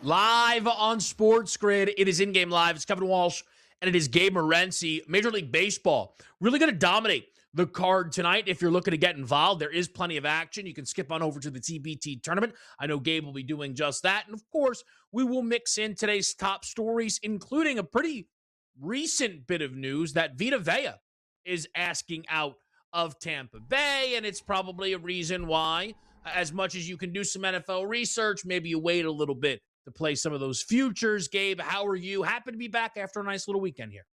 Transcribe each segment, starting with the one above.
Live on SportsGrid, it is in-game live. It's Kevin Walsh, and it is Gabriel Morency. Major League Baseball really going to dominate the card tonight. If you're looking to get involved, there is plenty of action. You can skip on over to the TBT tournament. I know Gabe will be doing just that. And of course, we will mix in today's top stories, including a pretty recent bit of news that Vita Vea is asking out of Tampa Bay, and it's probably a reason why, as much as you can do some NFL research, maybe you wait a little bit to play some of those futures. Gabe, how are you? Happy to be back after a nice little weekend here.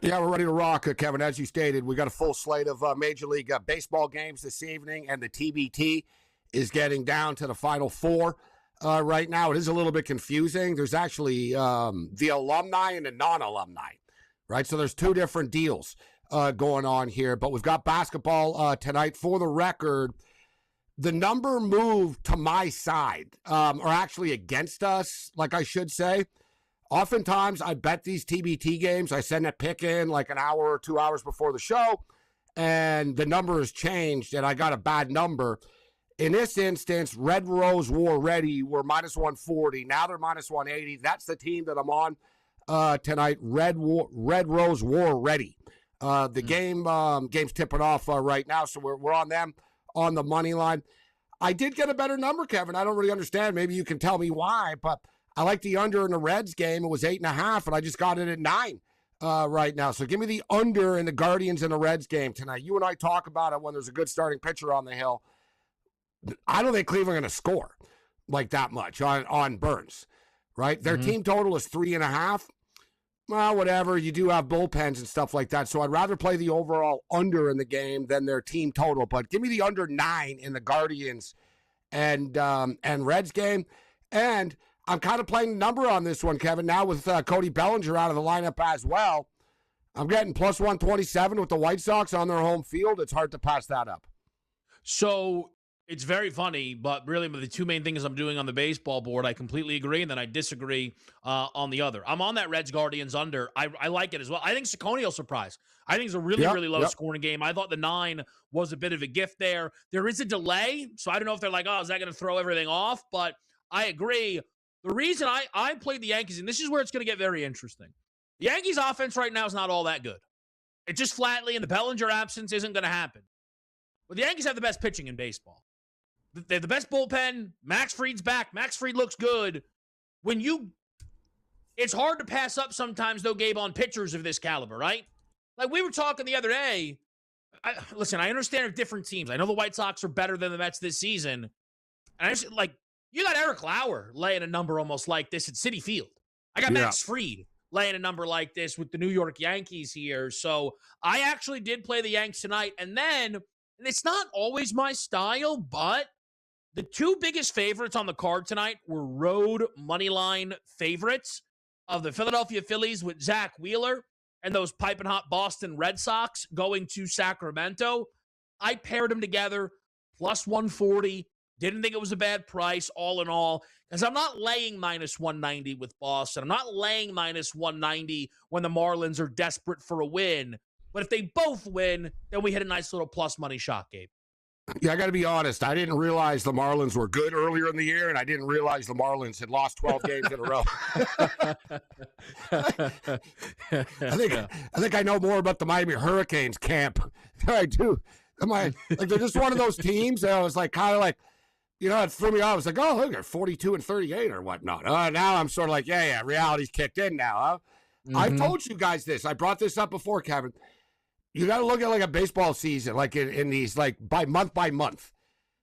Yeah, we're ready to rock, Kevin. As you stated, we got a full slate of Major League Baseball games this evening, and the TBT is getting down to the Final Four right now. It is a little bit confusing. There's actually the alumni and the non-alumni, right? So there's two different deals going on here, but we've got basketball tonight. For the record, the number moved to my side, or actually against us, like I should say. Oftentimes, I bet these TBT games. I send a pick in like an hour or 2 hours before the show, and the number has changed, and I got a bad number. In this instance, Red Rose War Ready were minus 140. Now they're minus 180. That's the team that I'm on tonight, Red Rose War Ready. Game's tipping off right now, so we're on them on the money line. I did get a better number, Kevin. I don't really understand. Maybe you can tell me why, but I like the under in the Reds game. It was 8.5, and I just got it at 9 right now. So give me the under in the Guardians and the Reds game tonight. You and I talk about it when there's a good starting pitcher on the hill. I don't think Cleveland going to score like that much on Burns, right? Their team total is 3.5. Well, whatever. You do have bullpens and stuff like that. So I'd rather play the overall under in the game than their team total. But give me the under 9 in the Guardians and Reds game. And I'm kind of playing the number on this one, Kevin, now with Cody Bellinger out of the lineup as well. I'm getting plus 127 with the White Sox on their home field. It's hard to pass that up. So it's very funny, but really the two main things I'm doing on the baseball board, I completely agree, and then I disagree on the other. I'm on that Reds Guardians under. I like it as well. I think Saccone will surprise. I think it's a really low scoring game. I thought the 9 was a bit of a gift there. There is a delay, so I don't know if they're like, oh, is that going to throw everything off? But I agree. The reason I played the Yankees, and this is where it's going to get very interesting. The Yankees offense right now is not all that good. It just flatly, in the Bellinger absence, isn't going to happen. But the Yankees have the best pitching in baseball. They have the best bullpen. Max Fried's back. Max Fried looks good. It's hard to pass up sometimes, though, Gabe, on pitchers of this caliber, right? Like we were talking the other day. Listen, I understand they're different teams. I know the White Sox are better than the Mets this season. And you got Eric Lauer laying a number almost like this at Citi Field. I got Max Fried laying a number like this with the New York Yankees here. So I actually did play the Yanks tonight. And then, and it's not always my style, but the two biggest favorites on the card tonight were road moneyline favorites of the Philadelphia Phillies with Zach Wheeler and those piping hot Boston Red Sox going to Sacramento. I paired them together, plus 140. Didn't think it was a bad price all in all, because I'm not laying minus 190 with Boston. I'm not laying minus 190 when the Marlins are desperate for a win. But if they both win, then we hit a nice little plus money shot, Gabe. Yeah, I got to be honest. I didn't realize the Marlins were good earlier in the year, and I didn't realize the Marlins had lost 12 games in a row. I think I know more about the Miami Hurricanes camp than I do. They're just one of those teams that I was like, kind of like, it threw me off. I was like, oh, look, they're 42 and 38 or whatnot. Now I'm sort of like, yeah, reality's kicked in now. Huh? I've told you guys this. I brought this up before, Kevin. You got to look at like a baseball season, like in these, like by month.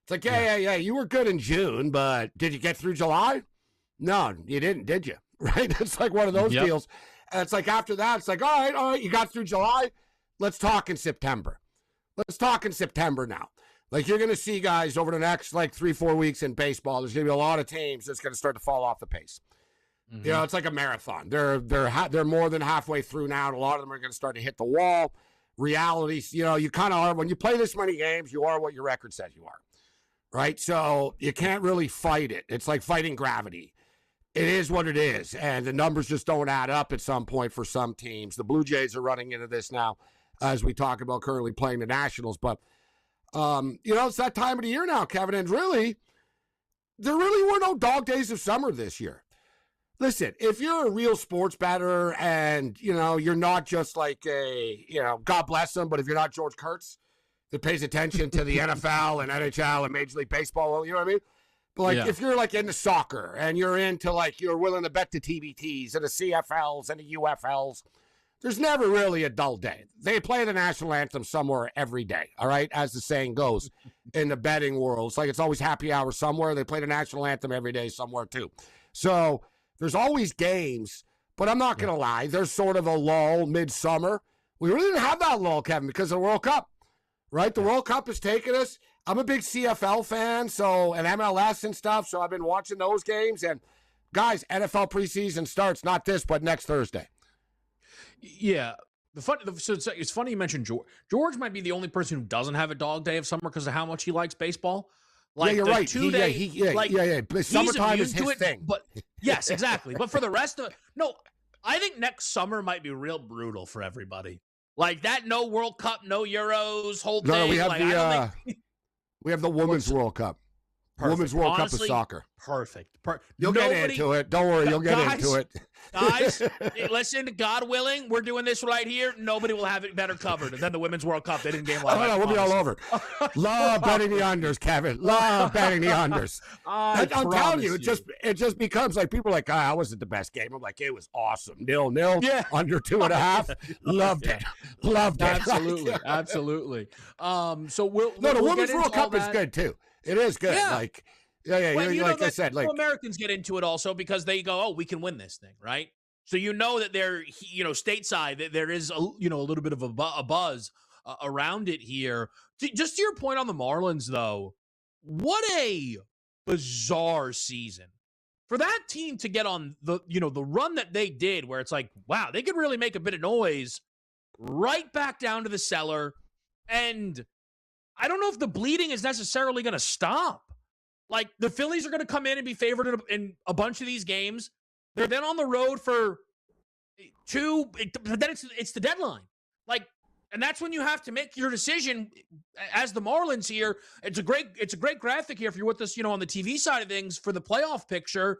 It's like, yeah, you were good in June, but did you get through July? No, you didn't, did you? Right? It's like one of those deals. And it's like after that, it's like, all right, you got through July. Let's talk in September. Let's talk in September now. Like you're going to see guys over the next like 3-4 weeks in baseball. There's going to be a lot of teams that's going to start to fall off the pace. It's like a marathon. They're more than halfway through now, and a lot of them are going to start to hit the wall. Reality, you kind of are. When you play this many games, you are what your record says you are, right? So you can't really fight it. It's like fighting gravity. It is what it is, and the numbers just don't add up at some point for some teams. The Blue Jays are running into this now, as we talk about currently playing the Nationals, but it's that time of the year now, Kevin, and really, there really were no dog days of summer this year. Listen, if you're a real sports bettor and, you're not just like God bless them, but if you're not George Kurtz that pays attention to the NFL and NHL and Major League Baseball, you know what I mean? But if you're like into soccer and you're into you're willing to bet the TBTs and the CFLs and the UFLs, there's never really a dull day. They play the national anthem somewhere every day, all right, as the saying goes in the betting world. It's always happy hour somewhere. They play the national anthem every day somewhere too. So there's always games, but I'm not going to lie. There's sort of a lull midsummer. We really didn't have that lull, Kevin, because of the World Cup, right? The World Cup has taken us. I'm a big CFL fan, and MLS and stuff, so I've been watching those games. And, guys, NFL preseason starts not this, but next Thursday. Yeah. So it's funny you mentioned George. George might be the only person who doesn't have a dog day of summer because of how much he likes baseball. You're right. Summertime is his thing. But yes, exactly. But for the rest of I think next summer might be real brutal for everybody. Like that, no World Cup, no Euros, whole thing. No, we have the Women's World Cup. Perfect. Women's World Cup of soccer. Perfect. You'll get into it. Don't worry, you'll get into it. Guys, listen, God willing, we're doing this right here. Nobody will have it better covered than the Women's World Cup. They didn't game live. No, we'll be all over. Love betting the unders, Kevin. Love betting the unders. I'm telling you, it just becomes like people are like, that wasn't the best game. I'm like, it was awesome. 0-0, under 2.5. Loved it. Loved it. Absolutely. Absolutely. So we'll the Women's World Cup is good too. It is good. Yeah. I said, Americans get into it also because they go, we can win this thing, right? So that they're, stateside, that there is a little bit of a buzz around it here. Just to your point on the Marlins, though, what a bizarre season for that team to get on the run that they did, where it's like, wow, they could really make a bit of noise, right back down to the cellar, and I don't know if the bleeding is necessarily going to stop. Like, the Phillies are going to come in and be favored in a bunch of these games. They're then on the road for two, but then it's the deadline. Like, and that's when you have to make your decision as the Marlins here. It's a great graphic here if you're with us, on the TV side of things for the playoff picture.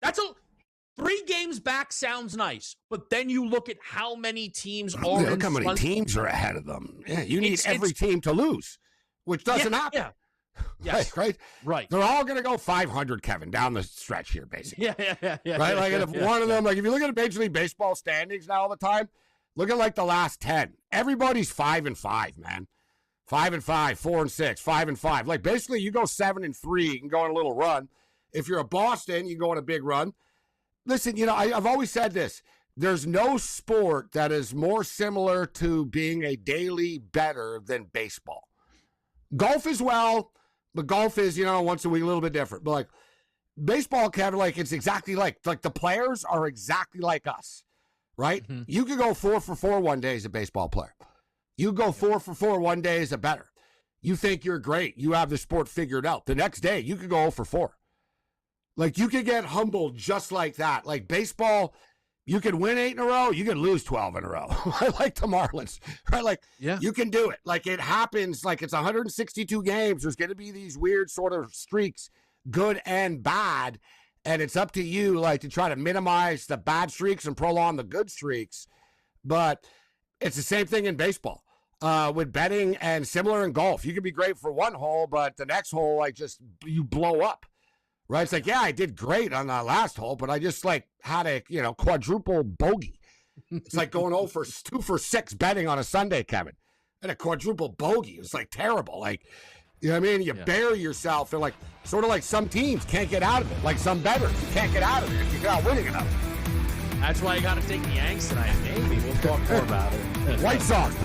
3 games back sounds nice, but then you look at how many teams are look how many teams are ahead of them. Yeah, you need every team to lose, which doesn't happen. Yeah. Yes. Right. They're all going to go 500, Kevin, down the stretch here, basically. Yeah. Right? If one of them, if you look at the Major League Baseball standings now all the time, look at the last 10. Everybody's 5-5, man. 5-5, 4-6, 5-5. Basically, you go 7-3, you can go on a little run. If you're a Boston, you go on a big run. Listen, I've always said this. There's no sport that is more similar to being a daily bettor than baseball. Golf as well, but golf is, once a week a little bit different. But baseball, Kevin, it's exactly like the players are exactly like us, right? Mm-hmm. You could go 4 for 4 one day as a baseball player. You go 4 for 4 one day as a bettor. You think you're great. You have the sport figured out. The next day, you could go 0 for 4. You could get humbled just like that. Baseball, you could win 8 in a row. You could lose 12 in a row. Like the Marlins, right? You can do it. It happens. It's 162 games. There's going to be these weird sort of streaks, good and bad. And it's up to you, to try to minimize the bad streaks and prolong the good streaks. But it's the same thing in baseball with betting and similar in golf. You can be great for one hole, but the next hole, you blow up. Right? It's I did great on the last hole, but I just had a, quadruple bogey. It's going 2 for 6 betting on a Sunday, Kevin. And a quadruple bogey. It was terrible. You know what I mean? You bury yourself and sort of some teams can't get out of it. Some bettors, you can't get out of it if you're not winning enough. That's why you got to take the Yanks tonight. Maybe we'll talk more about it. White Sox.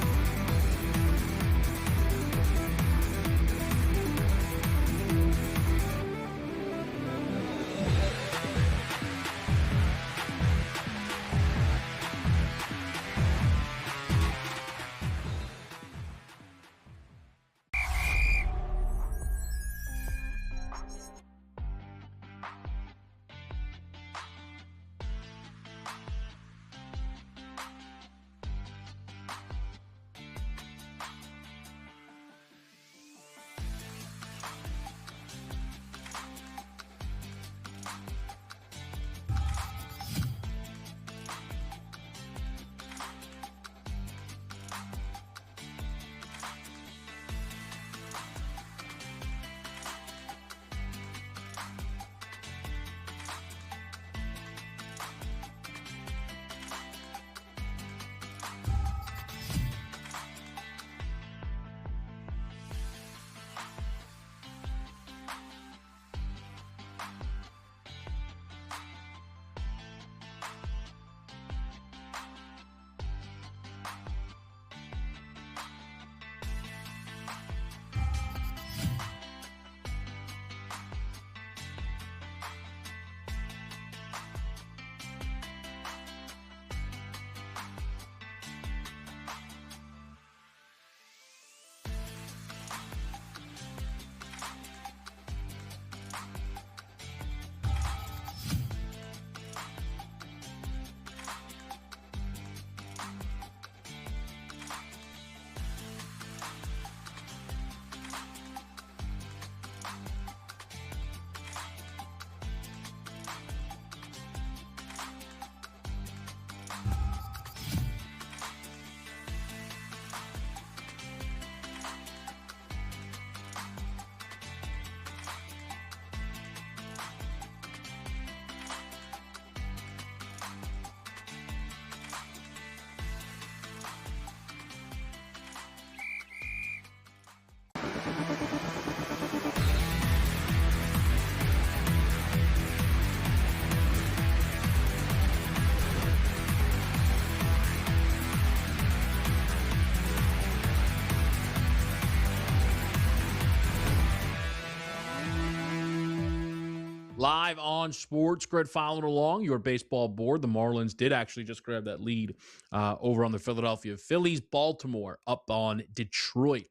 live on SportsGrid, following along your baseball board. The Marlins did actually just grab that lead over on the Philadelphia Phillies. Baltimore up on Detroit.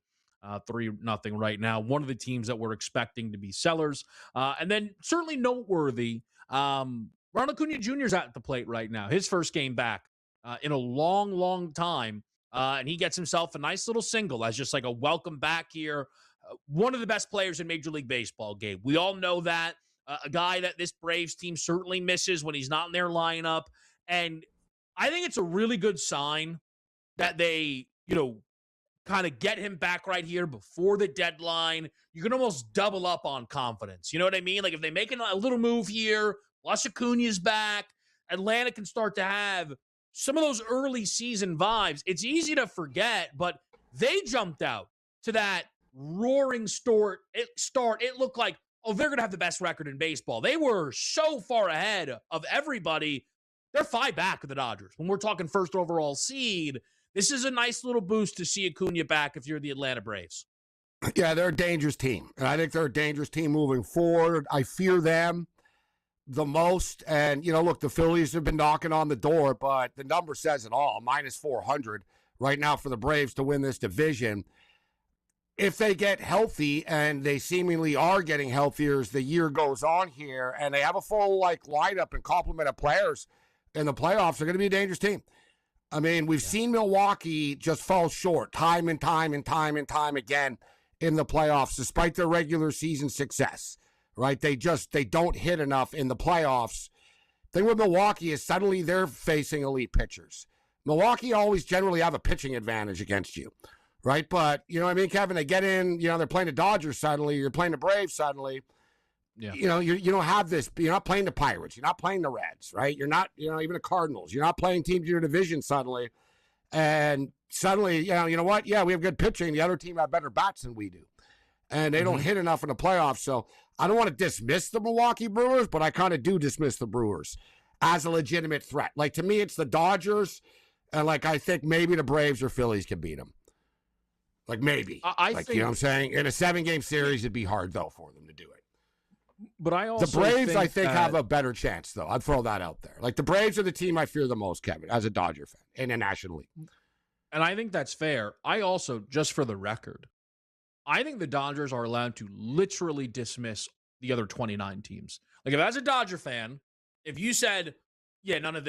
3-0 right now. One of the teams that we're expecting to be sellers. And then certainly noteworthy, Ronald Acuna Jr. is at the plate right now. His first game back in a long, long time. And he gets himself a nice little single as just like a welcome back here. One of the best players in Major League Baseball, Gabe. We all know that. A guy that this Braves team certainly misses when he's not in their lineup. And I think it's a really good sign that they, kind of get him back right here before the deadline. You can almost double up on confidence. You know what I mean? Like if they make a little move here, plus Acuna's back, Atlanta can start to have some of those early season vibes. It's easy to forget, but they jumped out to that roaring start. It looked like, they're going to have the best record in baseball. They were so far ahead of everybody. They're 5 back of the Dodgers. When we're talking first overall seed, this is a nice little boost to see Acuna back if you're the Atlanta Braves. Yeah, they're a dangerous team. And I think they're a dangerous team moving forward. I fear them the most. And, look, the Phillies have been knocking on the door, but the number says it all. Minus 400 right now for the Braves to win this division. If they get healthy, and they seemingly are getting healthier as the year goes on here, and they have a full lineup and complement of players in the playoffs, they're going to be a dangerous team. I mean, we've seen Milwaukee just fall short time and time again in the playoffs, despite their regular season success, right? They don't hit enough in the playoffs. The thing with Milwaukee is suddenly they're facing elite pitchers. Milwaukee always generally have a pitching advantage against you, right? But, you know what I mean, Kevin? They get in, they're playing the Dodgers suddenly, you're playing the Braves suddenly. Yeah. You don't have this. You're not playing the Pirates. You're not playing the Reds, right? You're not, even the Cardinals. You're not playing teams in your division suddenly. And suddenly, you know what? Yeah, we have good pitching. The other team have better bats than we do. And they don't hit enough in the playoffs. So I don't want to dismiss the Milwaukee Brewers, but I kind of do dismiss the Brewers as a legitimate threat. Like, to me, it's the Dodgers. And, I think maybe the Braves or Phillies can beat them. Maybe. I think, you know what I'm saying? In a 7-game series, it'd be hard, though, for them to do it. But I also the Braves, I think, have a better chance, though. I'd throw that out there. The Braves are the team I fear the most, Kevin, as a Dodger fan in the National League. And I think that's fair. I also, just for the record, I think the Dodgers are allowed to literally dismiss the other 29 teams. If as a Dodger fan, if you said, yeah, none of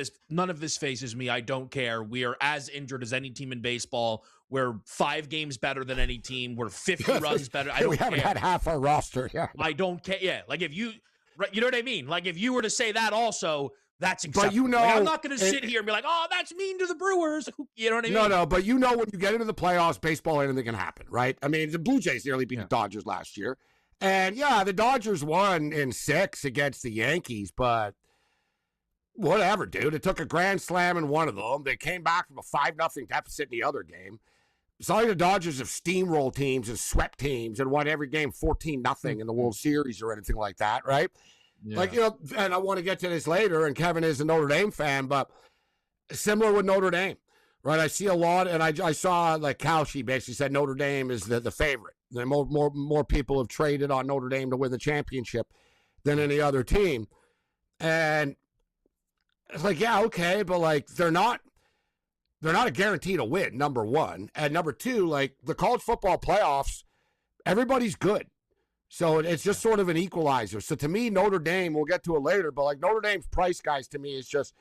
this phases me, I don't care. We are as injured as any team in baseball. We're 5 games better than any team. We're 50 runs better. I don't we haven't care. had half our roster. Yeah. I don't care. Yeah. If you know what I mean? If you were to say that also, that's acceptable. But I'm not going to sit here and be like, oh, that's mean to the Brewers. You know what I mean? No, but when you get into the playoffs, baseball, anything can happen, right? I mean, the Blue Jays nearly beat the Dodgers last year. And, yeah, the Dodgers won in 6 against the Yankees, but whatever, dude. It took a grand slam in one of them. They came back from a 5-0 deficit in the other game. It's not like the Dodgers have steamrolled teams and swept teams and won every game 14-0 in the World Series or anything like that, right? Yeah. And I want to get to this later, and Kevin is a Notre Dame fan, but similar with Notre Dame, right? I see a lot, and I saw Cauchy basically said Notre Dame is the favorite. More people have traded on Notre Dame to win the championship than any other team. And it's yeah, okay, but they're not a guarantee to win, number one. And number two, the college football playoffs, everybody's good. So it's just sort of an equalizer. So to me, Notre Dame, we'll get to it later, but Notre Dame's price, guys, to me is just,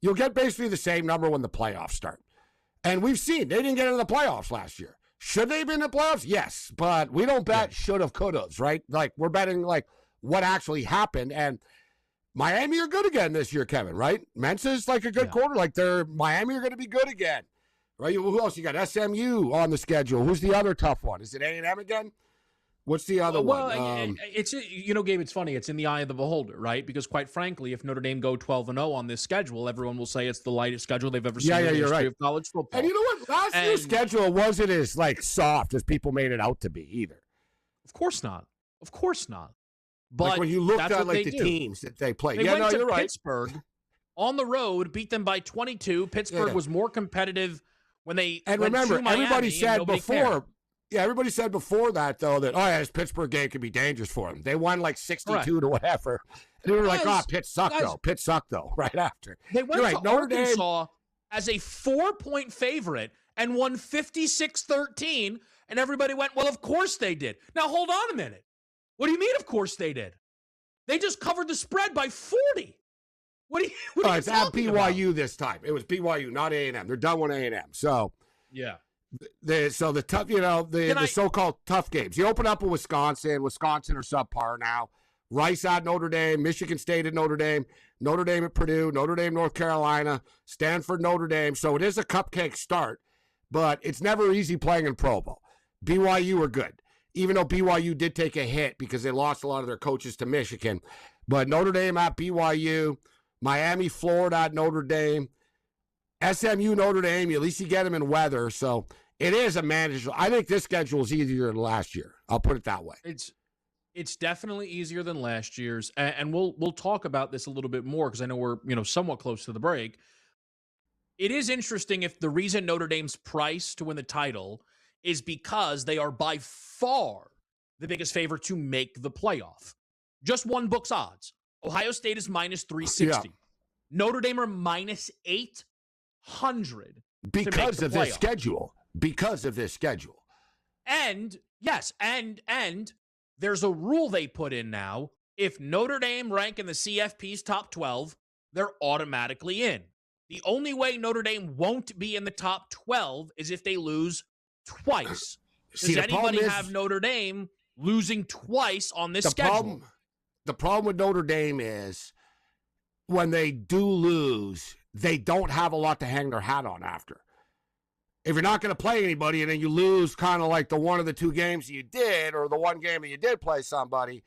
you'll get basically the same number when the playoffs start. And we've seen, they didn't get into the playoffs last year. Should they have been in the playoffs? Yes, but we don't bet should have, could have, right? We're betting what actually happened. And Miami are good again this year, Kevin, right? Mensa's a good quarter. Miami are going to be good again, right? Who else? You got SMU on the schedule. Who's the other tough one? Is it A&M again? What's the other one? It's Gabe, it's funny. It's in the eye of the beholder, right? Because quite frankly, if Notre Dame go 12-0 on this schedule, everyone will say it's the lightest schedule they've ever seen in the history of college football. And you know what? Last year's schedule wasn't as soft as people made it out to be either. Of course not. But when you looked at the teams that they played, you're right. Pittsburgh on the road, beat them by 22. Pittsburgh was more competitive when they and went remember to Miami, everybody said before. Yeah, everybody said before that, though, that, oh, yeah, this Pittsburgh game could be dangerous for them. They won like 62 Correct. to whatever. And they were like, Guys, oh, Pitt sucked, though. Pitt sucked, though, right after. They went You're right, to Arkansas as a 4-point favorite and won 56-13, and everybody went, well, of course they did. Now, hold on a minute. What do you mean, of course they did? They just covered the spread by 40. What are you it's at talking BYU about? this time. It was BYU, not A&M. They're done with A&M. So, Yeah. the tough, the so-called tough games. You open up with Wisconsin. Wisconsin are subpar now. Rice at Notre Dame, Michigan State at Notre Dame at Purdue, Notre Dame, North Carolina, Stanford, Notre Dame. So it is a cupcake start, but it's never easy playing in Provo. BYU are good, even though BYU did take a hit because they lost a lot of their coaches to Michigan. But Notre Dame at BYU, Miami, Florida at Notre Dame, SMU, Notre Dame, at least you get them in weather. So it is a manageable. I think this schedule is easier than last year. I'll put it that way. It's definitely easier than last year's, and we'll talk about this a little bit more because I know we're somewhat close to the break. It is interesting if the reason Notre Dame's price to win the title is because they are by far the biggest favorite to make the playoff. Just one book's odds. Ohio State is minus 360. Yeah. Notre Dame are minus 800 because of this schedule. Because of this schedule. And yes, and there's a rule they put in now. If Notre Dame rank in the CFP's top 12, they're automatically in. The only way Notre Dame won't be in the top 12 is if they lose twice. Does anybody have Notre Dame losing twice on this schedule? The problem with Notre Dame is when they do lose, they don't have a lot to hang their hat on after. If you're not going to play anybody and then you lose kind of like the one of the two games you did or the one game that you did play somebody,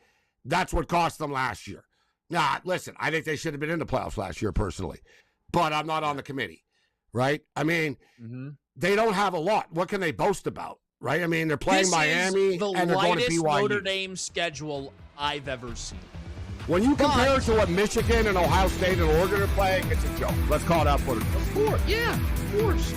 that's what cost them last year. Now, listen, I think they should have been in the playoffs last year personally, but I'm not on the committee, right? I mean, they don't have a lot. What can they boast about, right? I mean, they're playing Miami and they're going to BYU. Notre Dame schedule I've ever seen. When you compare it to what Michigan and Ohio State and Oregon are playing, it's a joke. Let's call it out for it. Of course, yeah, of course.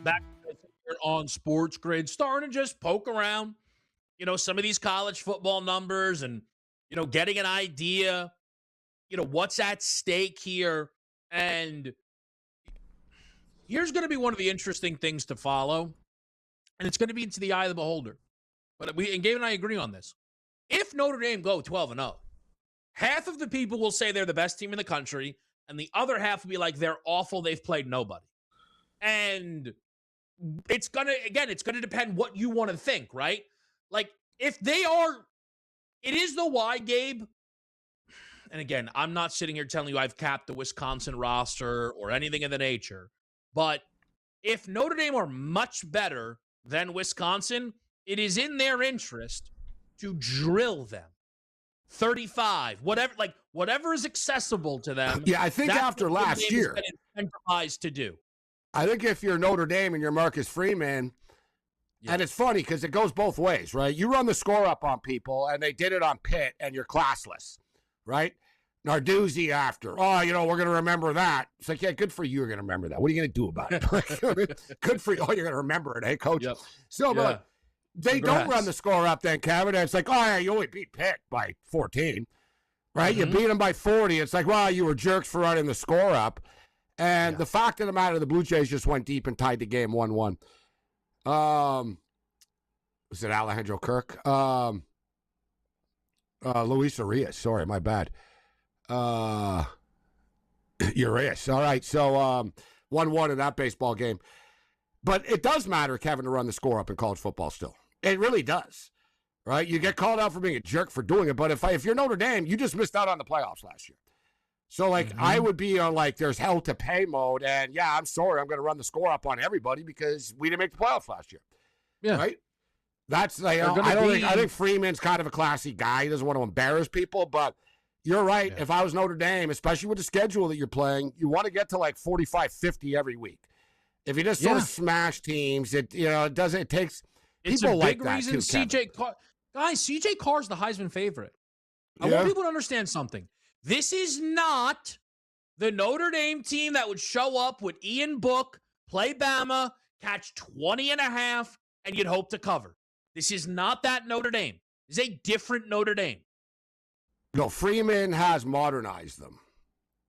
back here on SportsGrid, starting to just poke around, some of these college football numbers and, getting an idea, what's at stake here. And here's going to be one of the interesting things to follow, and it's going to be into the eye of the beholder. But Gabe and I agree on this. If Notre Dame go 12-0, half of the people will say they're the best team in the country, and the other half will be like, they're awful, they've played nobody. And it's going to depend what you want to think, right? Like, if they are, it is the why, Gabe. And again, I'm not sitting here telling you I've capped the Wisconsin roster or anything of the nature. But if Notre Dame are much better than Wisconsin, it is in their interest to drill them. 35, whatever is accessible to them. Yeah, I think after last year, incentivized to do. I think if you're Notre Dame and you're Marcus Freeman, and it's funny because it goes both ways, right? You run the score up on people, and they did it on Pitt, and you're classless, right? Narduzzi after, we're going to remember that. It's like, yeah, good for you. You're going to remember that. What are you going to do about it? Good for you. Oh, you're going to remember it, hey, coach? Yep. So, but they don't run the score up then, Kevin. It's like, you only beat Pitt by 14, right? Mm-hmm. You beat them by 40. It's like, you were jerks for running the score up. And the fact of the matter, the Blue Jays just went deep and tied the game 1-1. Was it Alejandro Kirk? Luis Arias. Sorry, my bad. Urias. All right. So 1-1 in that baseball game. But it does matter, Kevin, to run the score up in college football still. It really does. Right? You get called out for being a jerk for doing it. But if you're Notre Dame, you just missed out on the playoffs last year. So, I would be on, there's hell to pay mode. And, I'm sorry, I'm going to run the score up on everybody because we didn't make the playoffs last year. Yeah. Right? That's, I think Freeman's kind of a classy guy. He doesn't want to embarrass people. But you're right. Yeah. If I was Notre Dame, especially with the schedule that you're playing, you want to get to 45, 50 every week. If you just sort of smash teams, it takes people like that. It's a big reason CJ Carr's the Heisman favorite. I want people to understand something. This is not the Notre Dame team that would show up with Ian Book, play Bama, catch 20.5, and you'd hope to cover. This is not that Notre Dame. This is a different Notre Dame. No, Freeman has modernized them.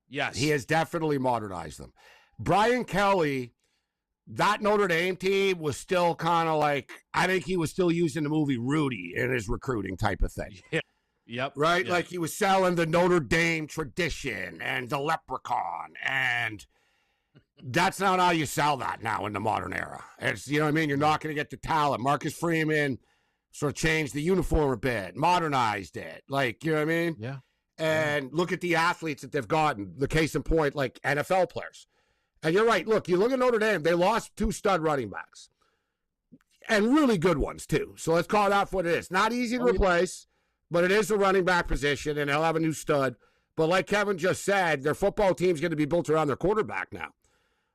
Yes. He has definitely modernized them. Brian Kelly, that Notre Dame team was still kind of I think he was still using the movie Rudy in his recruiting type of thing. Yeah. Yep. Right? Yep. He was selling the Notre Dame tradition and the leprechaun. And that's not how you sell that now in the modern era. It's, you know what I mean? You're not going to get the talent. Marcus Freeman sort of changed the uniform a bit, modernized it. You know what I mean? Yeah. And look at the athletes that they've gotten. The case in point, NFL players. And you're right. Look, you look at Notre Dame, they lost 2 stud running backs. And really good ones, too. So let's call it out for what it is. Not easy to replace. But it is the running back position, and they'll have a new stud. But like Kevin just said, their football team's going to be built around their quarterback now.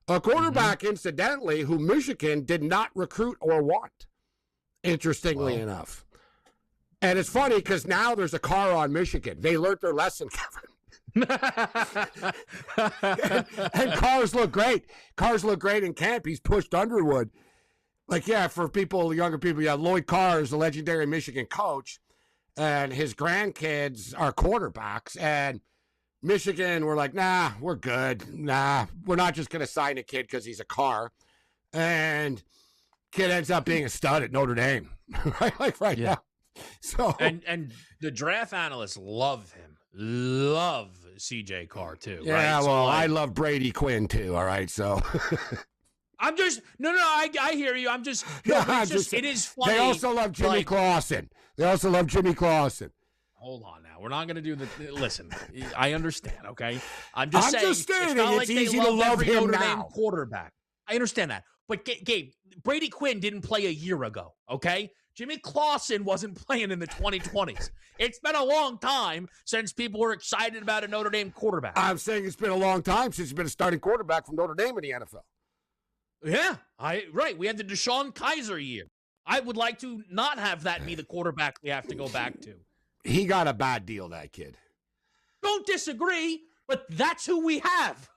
A quarterback, incidentally, who Michigan did not recruit or want, interestingly enough. And it's funny because now there's a car on Michigan. They learned their lesson, Kevin. and cars look great. Cars look great in camp. He's pushed Underwood. For people, younger people, Lloyd Carr is the legendary Michigan coach. And his grandkids are quarterbacks. And Michigan were like, nah, we're good. Nah, we're not just going to sign a kid because he's a car. And kid ends up being a stud at Notre Dame. right now. So and the draft analysts love him. Love CJ Carr, too. Yeah, right? I love Brady Quinn, too. All right, so... I'm just I hear you. I'm just it is funny. They also love Jimmy Clausen. Hold on now. We're not going to do the listen. I understand, okay? I'm just saying it's not like easy they to love every him Notre now. Dame quarterback. I understand that. But Gabe, Brady Quinn didn't play a year ago, okay? Jimmy Clausen wasn't playing in the 2020s. It's been a long time since people were excited about a Notre Dame quarterback. I'm saying it's been a long time since he's been a starting quarterback from Notre Dame in the NFL. Yeah, right. We had the Deshaun Kaiser year. I would like to not have that be the quarterback we have to go back to. He got a bad deal, that kid. Don't disagree, but that's who we have.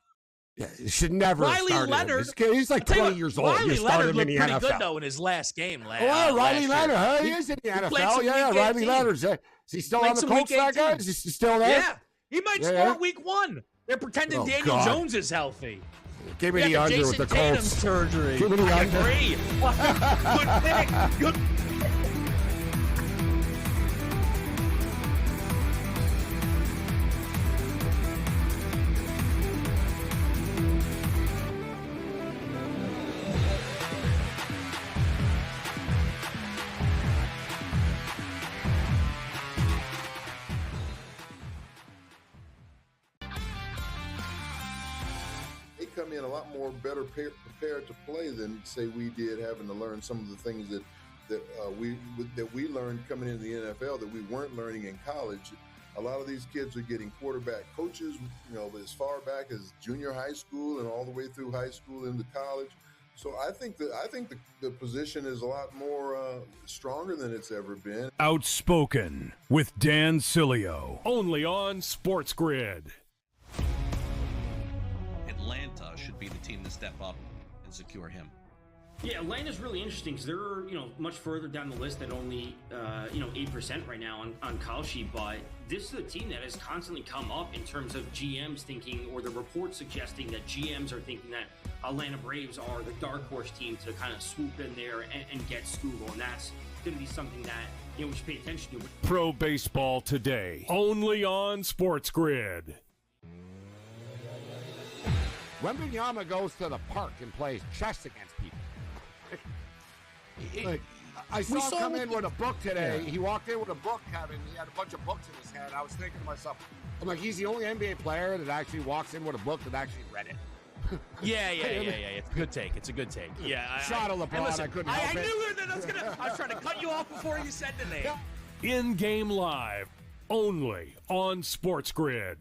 Yeah, you should never have Riley started him. Leonard. This kid, he's like 20 years old. Riley You started Leonard him in looked the pretty NFL. good, though, in his last game. Riley Last year. Leonard, he is in the played NFL. some Yeah, Week Riley 18. Leonard. Is he still Played on the some Colts, Week that guy? 18. Is he still there? Yeah. He might Yeah. start week 1. They're pretending Daniel God. Jones is healthy. Give me the Yeah, under Jason with the Tatum Colts. surgery. Give me the I under. agree. Good pick. Good. They come in a lot more better prepared to play than say we did, having to learn some of the things that we learned coming into the NFL that we weren't learning in college. A lot of these kids are getting quarterback coaches, as far back as junior high school and all the way through high school into college. So I think the position is a lot more stronger than it's ever been. Outspoken with Dan Cilio, only on SportsGrid. Atlanta should be the team to step up and secure him. Yeah, Atlanta's really interesting because they're much further down the list than only 8% right now on Kalshi, but this is a team that has constantly come up in terms of GMs thinking, or the reports suggesting that GMs are thinking that Atlanta Braves are the dark horse team to kind of swoop in there and get Scoogle, and that's going to be something that we should pay attention to. Pro Baseball Today, only on SportsGrid. Wembanyama goes to the park and plays chess against people. I saw him come in with a book today. Yeah. He walked in with a book, Kevin. He had a bunch of books in his hand. I was thinking to myself, I'm like, he's the only NBA player that actually walks in with a book that actually read it. Yeah. It's a good take. Yeah. Shot of LeBron. Listen, I couldn't help I it. knew that I was trying to cut you off before you said the name. In-game live, only on SportsGrid.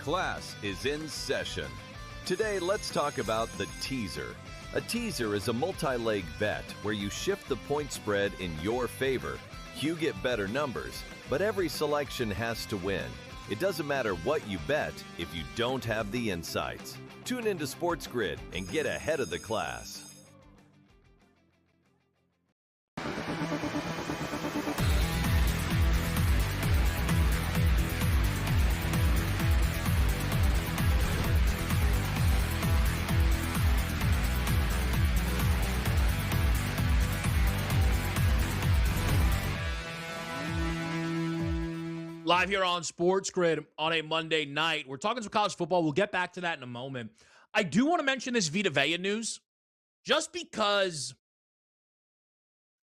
Class is in session. Today, let's talk about the teaser. A teaser is a multi-leg bet where you shift the point spread in your favor. You get better numbers, but every selection has to win. It doesn't matter what you bet if you don't have the insights. Tune into SportsGrid and get ahead of the class. Live here on SportsGrid on a Monday night. We're talking some college football. We'll get back to that in a moment. I do want to mention this Vita Vea news just because,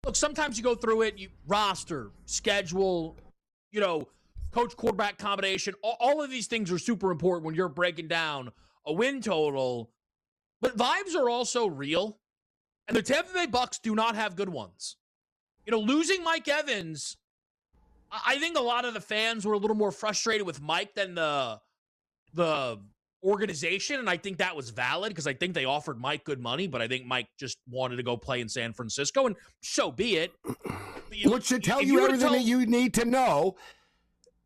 look, sometimes you go through it, you roster, schedule, coach quarterback combination. All of these things are super important when you're breaking down a win total. But vibes are also real, and the Tampa Bay Bucks do not have good ones. Losing Mike Evans, I think a lot of the fans were a little more frustrated with Mike than the organization, and I think that was valid because I think they offered Mike good money, but I think Mike just wanted to go play in San Francisco, and so be it. Which should tell you everything that you need to know.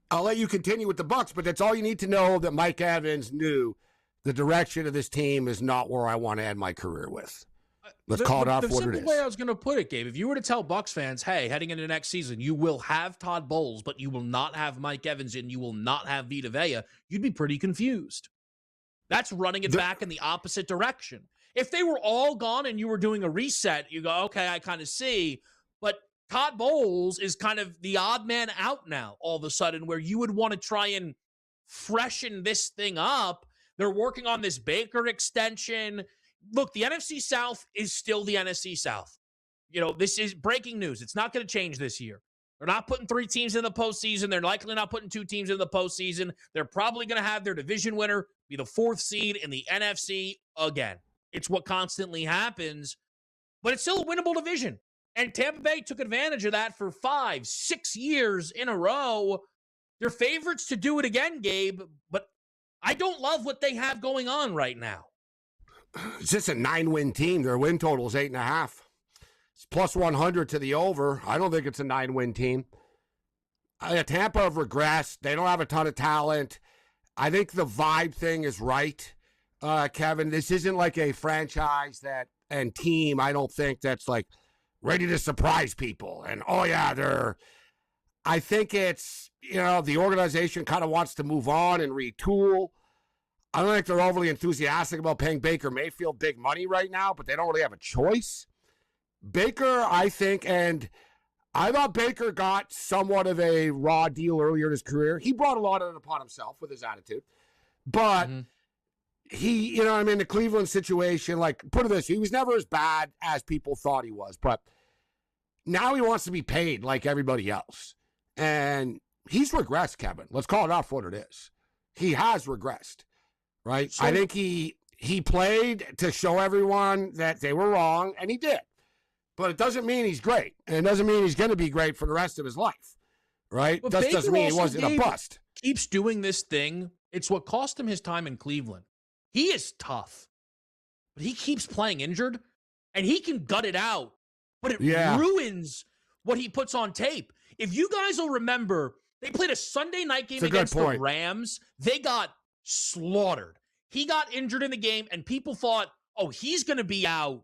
I'll let you continue with the Bucks, but that's all you need to know, that Mike Evans knew the direction of this team is not where I want to end my career with. Let's call it off what it is. The simple way I was going to put it, Gabe, if you were to tell Bucks fans, hey, heading into next season, you will have Todd Bowles, but you will not have Mike Evans and you will not have Vita Vea, you'd be pretty confused. That's running it back in the opposite direction. If they were all gone and you were doing a reset, you go, okay, I kind of see. But Todd Bowles is kind of the odd man out now all of a sudden, where you would want to try and freshen this thing up. They're working on this Baker extension. Look, the NFC South is still the NFC South. This is breaking news. It's not going to change this year. They're not putting 3 teams in the postseason. They're likely not putting 2 teams in the postseason. They're probably going to have their division winner be the 4th seed in the NFC again. It's what constantly happens, but it's still a winnable division. And Tampa Bay took advantage of that for 5-6 years in a row. They're favorites to do it again, Gabe, but I don't love what they have going on right now. It's just a 9-win team. Their win total is 8.5. It's plus 100 to the over. I don't think it's a 9-win team. Tampa have regressed. They don't have a ton of talent. I think the vibe thing is right, Kevin. This isn't like a franchise and team, I don't think, that's like ready to surprise people. And, I think it's, the organization kind of wants to move on and retool. I don't think they're overly enthusiastic about paying Baker Mayfield big money right now, but they don't really have a choice. Baker, I think, and I thought Baker got somewhat of a raw deal earlier in his career. He brought a lot of it upon himself with his attitude. But he, the Cleveland situation, like, put it this, he was never as bad as people thought he was. But now he wants to be paid like everybody else. And he's regressed, Kevin. Let's call it out for what it is. He has regressed, right? So, I think he played to show everyone that they were wrong, and he did. But it doesn't mean he's great. And it doesn't mean he's going to be great for the rest of his life, right? But That doesn't mean he wasn't a bust. Keeps doing this thing. It's what cost him his time in Cleveland. He is tough, but he keeps playing injured, and he can gut it out, but it ruins what he puts on tape. If you guys will remember, they played a Sunday night game against the Rams. They got slaughtered. He got injured in the game, and people thought, oh, he's going to be out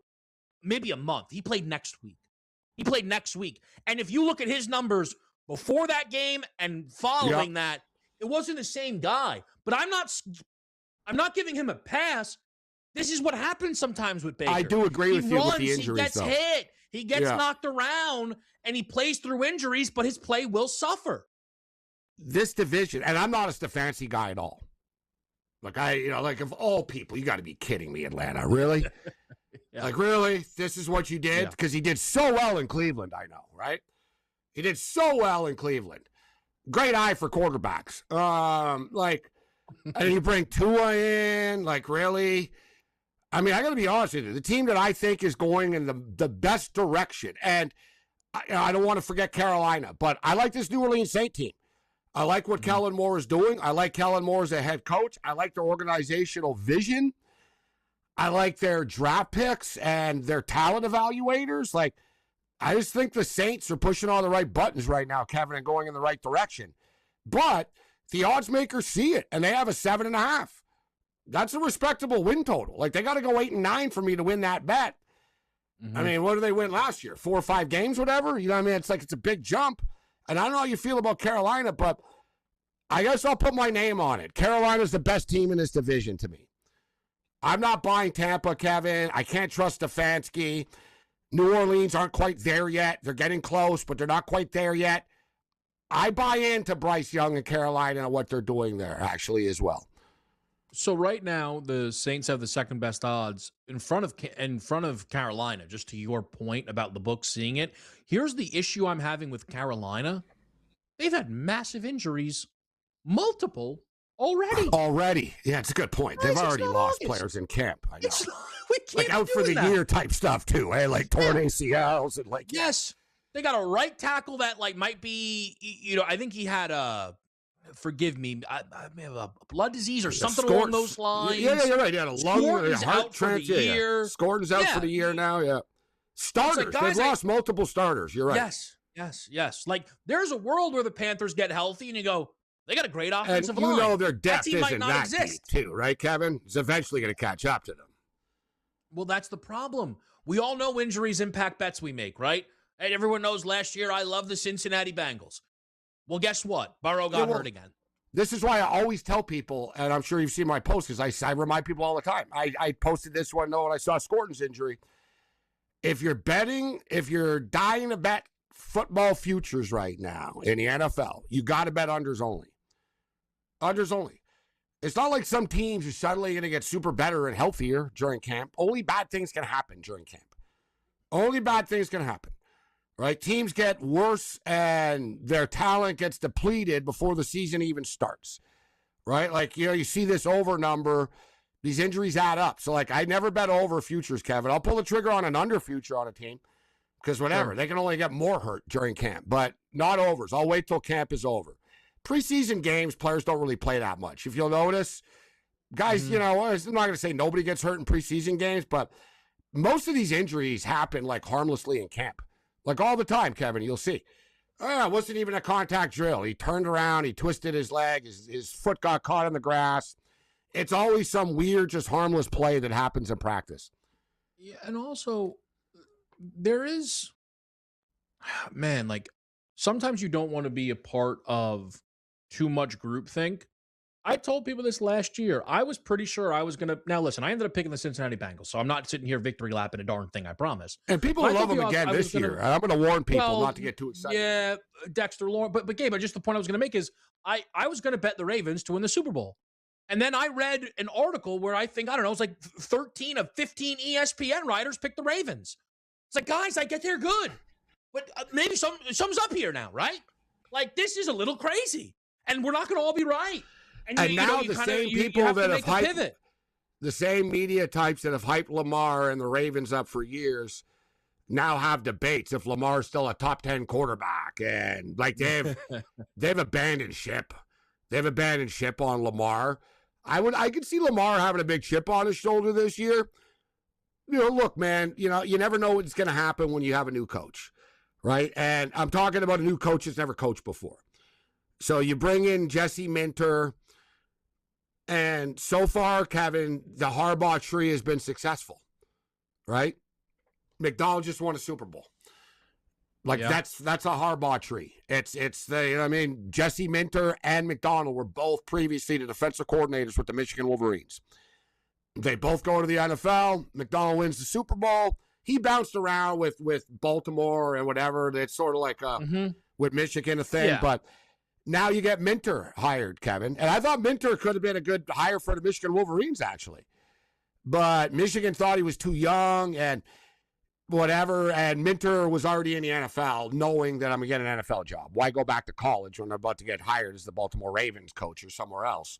maybe a month. He played next week. And if you look at his numbers before that game and following that, it wasn't the same guy. But I'm not giving him a pass. This is what happens sometimes with Baker. I do agree with you with the injuries, he gets hit, he gets knocked around, and he plays through injuries, but his play will suffer. This division, and I'm not a Stefanski guy at all. Like of all people, you got to be kidding me, Atlanta. Really? Like, really? This is what you did? Because he did so well in Cleveland, I know, right? He did so well in Cleveland. Great eye for quarterbacks. And you bring Tua in, like, really? I mean, I got to be honest with you. The team that I think is going in the best direction, and I don't want to forget Carolina, but I like this New Orleans Saint team. I like what Kellen Moore is doing. I like Kellen Moore as a head coach. I like their organizational vision. I like their draft picks and their talent evaluators. Like, I just think the Saints are pushing all the right buttons right now, Kevin, and going in the right direction. But the odds makers see it, and they have a 7.5. That's a respectable win total. Like, they got to go 8-9 for me to win that bet. I mean, what did they win last year? 4 or 5 games, whatever? You know what I mean? It's like it's a big jump. And I don't know how you feel about Carolina, but I guess I'll put my name on it. Carolina's the best team in this division to me. I'm not buying Tampa, Kevin. I can't trust Stefanski. New Orleans aren't quite there yet. They're getting close, but they're not quite there yet. I buy into Bryce Young and Carolina and what they're doing there, actually, as well. So right now, the Saints have the second best odds in front of Carolina. Just to your point about the book seeing it, here's the issue I'm having with Carolina. They've had massive injuries, multiple already. Yeah, it's a good point. They've already lost players in camp. I know. We can't like out for the year type stuff too. Hey, like torn ACLs and like yes, they got a right tackle that like might be. I think he had a. Forgive me, I have a blood disease or something along those lines. Yeah, you're right. He had a lung, a heart transplant. Score's out for the year now. Yeah, starters. Like, they've lost multiple starters. You're right. Yes. Like there's a world where the Panthers get healthy and you go, they got a great offensive line. And you know their depth isn't that deep too, right, Kevin? It's eventually going to catch up to them. Well, that's the problem. We all know injuries impact bets we make, right? And everyone knows last year I love the Cincinnati Bengals. Well, guess what? Burrow got hurt again. This is why I always tell people, and I'm sure you've seen my posts, because I remind people all the time. I posted this one, though, when I saw Scorton's injury. If you're dying to bet football futures right now in the NFL, you got to bet unders only. Unders only. It's not like some teams are suddenly going to get super better and healthier during camp. Only bad things can happen during camp. Only bad things can happen. Right? Teams get worse and their talent gets depleted before the season even starts. Right? Like, you see this over number, these injuries add up. So, like, I never bet over futures, Kevin. I'll pull the trigger on an under future on a team because whatever. Sure. They can only get more hurt during camp, but not overs. I'll wait till camp is over. Preseason games, players don't really play that much. If you'll notice, guys, I'm not going to say nobody gets hurt in preseason games, but most of these injuries happen, like, harmlessly in camp. Like all the time, Kevin, you'll see. It wasn't even a contact drill. He turned around, he twisted his leg, his foot got caught in the grass. It's always some weird, just harmless play that happens in practice. Yeah, and also there is, man, like sometimes you don't want to be a part of too much groupthink. I told people this last year. I was pretty sure I was going to. Now, listen, I ended up picking the Cincinnati Bengals, so I'm not sitting here victory lapping a darn thing, I promise. And people will love them again this year. And I'm going to warn people not to get too excited. Yeah, Dexter Lawrence. But Gabe, just the point I was going to make is I was going to bet the Ravens to win the Super Bowl. And then I read an article where I think, I don't know, it's like 13 of 15 ESPN writers picked the Ravens. It's like, guys, I get they're good. But maybe something's up here now, right? Like, this is a little crazy. And we're not going to all be right. And now the same people that have hyped, the same media types that have hyped Lamar and the Ravens up for years now have debates if Lamar's still a top 10 quarterback. And like they've abandoned ship. They've abandoned ship on Lamar. I could see Lamar having a big chip on his shoulder this year. You know, look, man, you never know what's going to happen when you have a new coach, right? And I'm talking about a new coach that's never coached before. So you bring in Jesse Minter. And so far, Kevin, the Harbaugh tree has been successful, right? McDonald just won a Super Bowl. That's a Harbaugh tree. Jesse Minter and McDonald were both previously the defensive coordinators with the Michigan Wolverines. They both go to the NFL. McDonald wins the Super Bowl. He bounced around with Baltimore and whatever. It's sort of like with Michigan a thing, but. Now you get Minter hired, Kevin. And I thought Minter could have been a good hire for the Michigan Wolverines, actually. But Michigan thought he was too young and whatever. And Minter was already in the NFL, knowing that I'm going to get an NFL job. Why go back to college when I'm about to get hired as the Baltimore Ravens coach or somewhere else?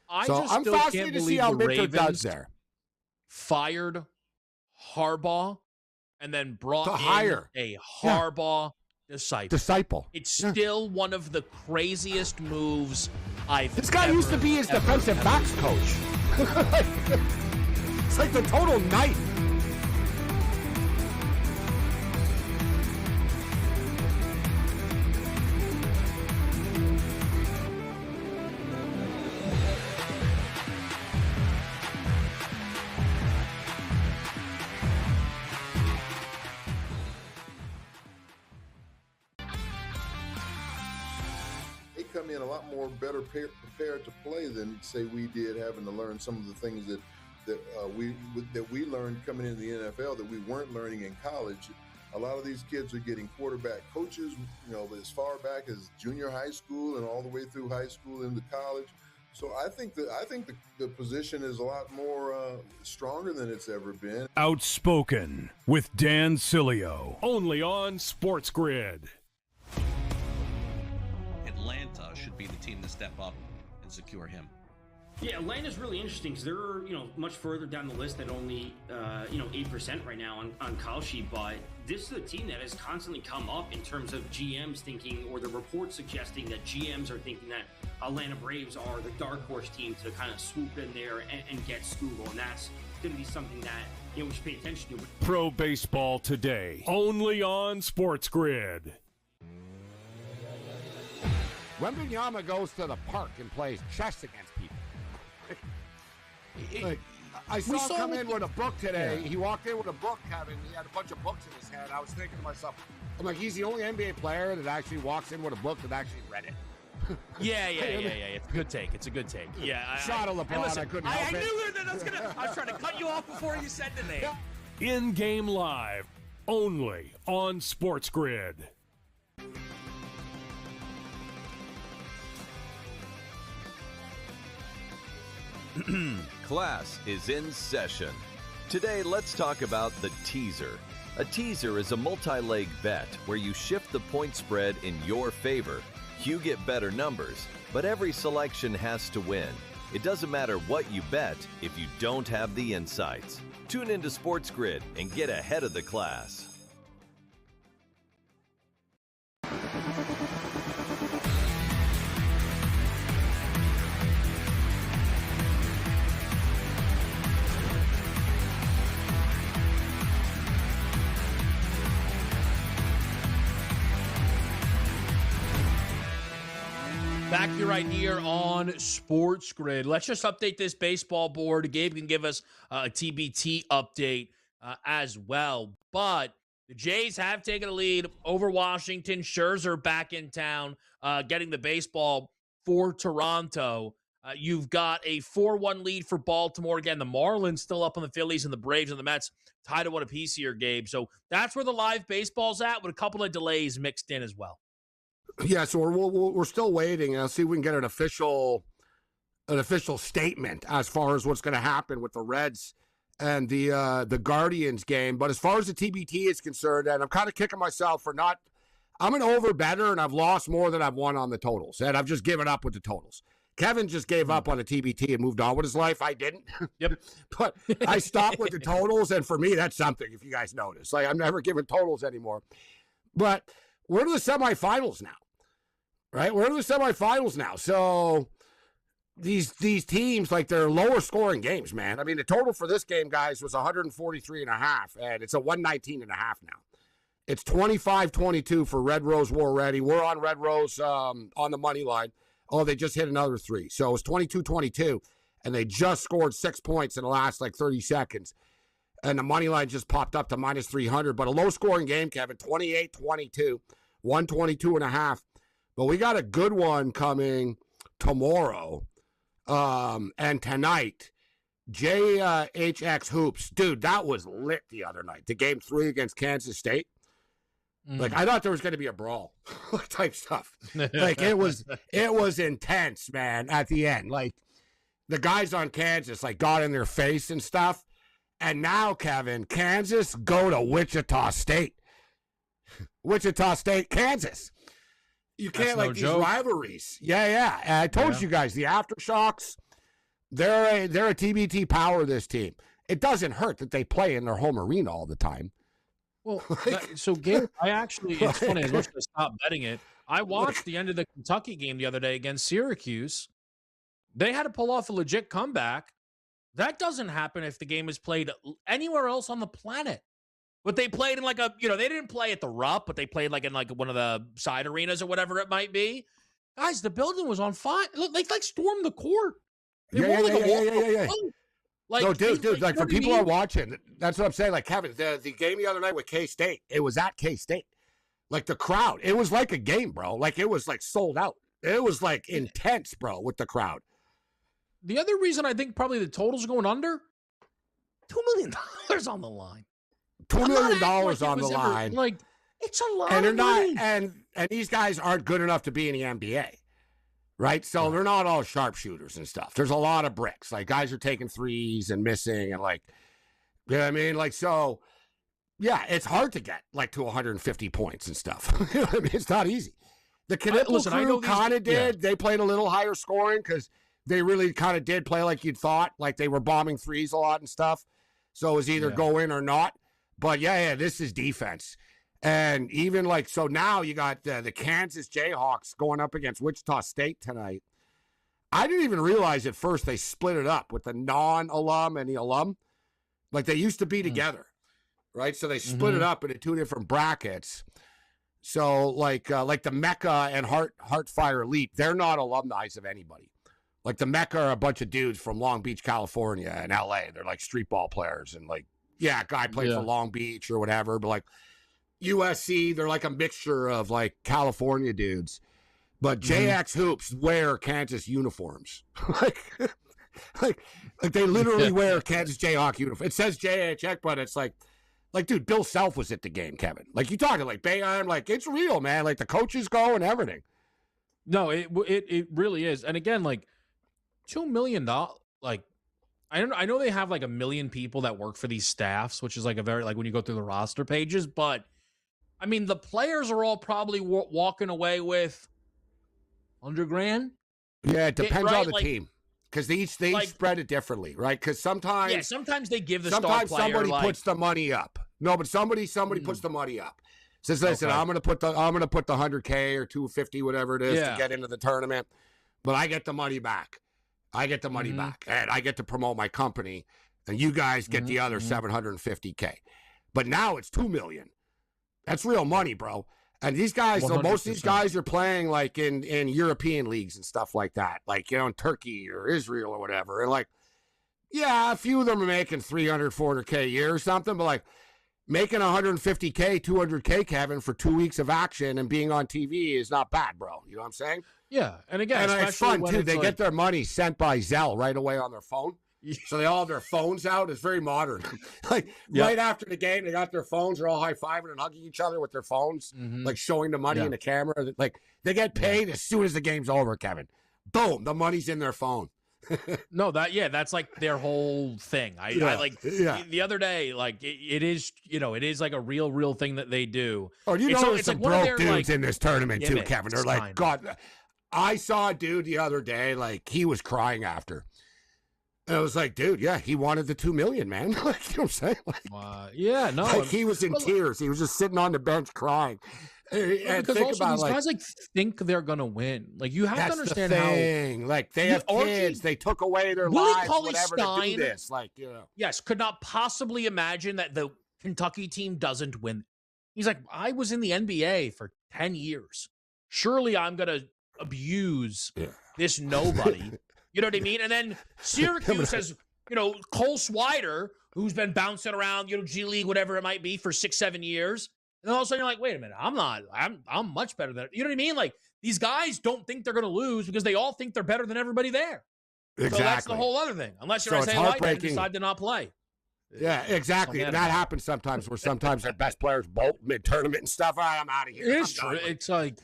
I'm fascinated to see how Minter does there. Fired Harbaugh and then brought a Harbaugh disciple. It's still one of the craziest moves This guy used to be his defensive backs coach. It's like the total knife. Come in a lot more better prepared to play than say we did, having to learn some of the things that we learned coming into the NFL that we weren't learning in college. A lot of these kids are getting quarterback coaches, as far back as junior high school and all the way through high school into college. So I think the position is a lot more stronger than it's ever been. Outspoken with Dan Cilio, only on SportsGrid. Atlanta should be the team to step up and secure him. Yeah, Atlanta's really interesting because they're, much further down the list than only, 8% right now on Kalshi. But this is a team that has constantly come up in terms of GMs thinking, or the reports suggesting that GMs are thinking that Atlanta Braves are the dark horse team to kind of swoop in there and get Scoogle. And that's going to be something that, we should pay attention to. Pro Baseball Today, only on SportsGrid. Wembanyama goes to the park and plays chess against people. I saw him come in with a book today. Yeah. He walked in with a book, Kevin. He had a bunch of books in his hand. I was thinking to myself, I'm like, he's the only NBA player that actually walks in with a book that actually read it. Yeah. It's a good take. Yeah. Shot of LeBron. Listen, I couldn't help it. I knew that I was trying to cut you off before you said the name. In-game live, only on SportsGrid. Class is in session. Today, let's talk about the teaser. A teaser is a multi-leg bet where you shift the point spread in your favor. You get better numbers, but every selection has to win. It doesn't matter what you bet if you don't have the insights. Tune into SportsGrid and get ahead of the class. back. You're right here on SportsGrid. Let's just update this baseball board. Gabe can give us a TBT update as well. But the Jays have taken a lead over Washington. Scherzer back in town, getting the baseball for Toronto. You've got a 4-1 lead for Baltimore. Again, the Marlins still up on the Phillies, and the Braves and the Mets tied at 1 apiece here, Gabe. So that's where the live baseball's at, with a couple of delays mixed in as well. Yeah, so we're still waiting. I'll see if we can get an official statement as far as what's going to happen with the Reds and the Guardians game. But as far as the TBT is concerned, and I'm kind of kicking myself for not. I'm an over-better, and I've lost more than I've won on the totals, and I've just given up with the totals. Kevin just gave up on the TBT and moved on with his life. I didn't. Yep. But I stopped with the totals, and for me, that's something, if you guys notice. Like, I'm never giving totals anymore. But we're to the semifinals now, right? We're to the semifinals now. So these teams, like, they're lower-scoring games, man. I mean, the total for this game, guys, was 143.5, and it's a 119.5 now. It's 25-22 for Red Rose War Ready. We're on Red Rose on the money line. Oh, they just hit another 3. So it was 22-22, and they just scored 6 points in the last, 30 seconds. And the money line just popped up to minus 300. But a low-scoring game, Kevin, 28-22, 122.5. But we got a good one coming tomorrow and tonight. JHX Hoops. Dude, that was lit the other night. The game 3 against Kansas State. Like, I thought there was going to be a brawl type stuff. Like, it was intense, man, at the end. Like, the guys on Kansas, got in their face and stuff. And now, Kevin, Kansas go to Wichita State. Wichita State, Kansas. You can't, no these joke. Rivalries. Yeah. And I told you guys, the Aftershocks, they're a TBT power, this team. It doesn't hurt that they play in their home arena all the time. Well, so Gabe, it's funny, as much as I stopped betting it, I watched the end of the Kentucky game the other day against Syracuse. They had to pull off a legit comeback. That doesn't happen if the game is played anywhere else on the planet. But they played in they didn't play at the Rupp, but they played in one of the side arenas or whatever it might be. Guys, the building was on fire. They stormed the court. Yeah. No, dude, for people who are mean? watching, that's what I'm saying. Like, Kevin, the game the other night with K-State, it was at K-State. Like, the crowd, it was like a game, bro. Like, it was, sold out. It was, intense, bro, with the crowd. The other reason I think probably the total's going under, $2 million on the line. $2 million on the line. It's a lot and of money. And these guys aren't good enough to be in the NBA. Right? So they're not all sharpshooters and stuff. There's a lot of bricks. Guys are taking threes and missing and you know what I mean? So, yeah, it's hard to get to 150 points and stuff. You know what I mean? It's not easy. The Knipple crew kind of did. Yeah. They played a little higher scoring because they really kind of did play like you'd thought. Like, they were bombing threes a lot and stuff. So it was either go in or not. But, yeah, this is defense. And even so now you got the Kansas Jayhawks going up against Wichita State tonight. I didn't even realize at first they split it up with the non-alum and the alum. They used to be together, right? So they split it up into 2 different brackets. So the Mecca and Heartfire Elite, they're not alumni of anybody. The Mecca are a bunch of dudes from Long Beach, California and LA. They're street ball players and a guy played for Long Beach or whatever, but USC, they're a mixture of California dudes, but JX Hoops wear Kansas uniforms. They literally wear Kansas Jayhawk uniform. It says JHX, but it's dude, Bill Self was at the game, Kevin. You talking Bayheim, it's real, man. The coaches go and everything. No, it really is. And again, $2 million, I know they have 1 million people that work for these staffs, which is a very when you go through the roster pages, but I mean, the players are all probably walking away with $100,000. Yeah, it depends on the team because they each spread it differently, right? Because sometimes they give the star player. Sometimes somebody puts the money up. No, but somebody puts the money up. Says, listen, I'm gonna put the $100K or $250, whatever it is, to get into the tournament, but I get the money back. And I get to promote my company, and you guys get the other $750K. But now it's $2 million. That's real money, bro. And these guys, so most of these 100%. guys are playing like in European leagues and stuff like that, like, you know, in Turkey or Israel or whatever. And like, yeah, a few of them are making 300, 400K a year or something, but like making 150K, 200K, Kevin, for 2 weeks of action and being on TV is not bad, bro. You know what I'm saying? Yeah, and again, And it's fun, too. They like, get their money sent by Zelle right away on their phone. So they all have their phones out. It's very modern. Like, right after the game, they got their phones. They're all high-fiving and hugging each other with their phones, like showing the money in the camera. Like, they get paid as soon as the game's over, Kevin. Boom, the money's in their phone. No, that's like their whole thing. I like the other day, like it is, you know, it is like a real thing that they do. Oh, you know, there's some like one of broke their, dudes in this tournament too, gimmicks, Kevin. They're like, kind of. God, I saw a dude the other day, like he was crying after. And I was like, dude, yeah, he wanted the $2 million, man. Like, you know what I'm saying? Like, yeah, no, like he was in tears. He was just sitting on the bench crying. And because think also about these guys like think they're gonna win. Like you have to that's understand the thing. Like they have kids, they took away their lives, whatever, to do this. Like, you know. Yes, could not possibly imagine that the Kentucky team doesn't win. He's like, I was in the NBA for 10 years. Surely I'm gonna abuse this nobody. You know what I mean? And then Syracuse has, you know, Cole Swider, who's been bouncing around, you know, G League, whatever it might be, for 6-7 years. And then all of a sudden you're like, wait a minute, I'm much better than, you know what I mean? Like these guys don't think they're going to lose because they all think they're better than everybody there. Exactly. So that's the whole other thing. Unless you're So Isaiah it's White and heartbreaking. decide to not play. Yeah, exactly. And that happens sometimes where sometimes their best players bolt mid-tournament and stuff. All right, I'm out of here. It is true. It's like,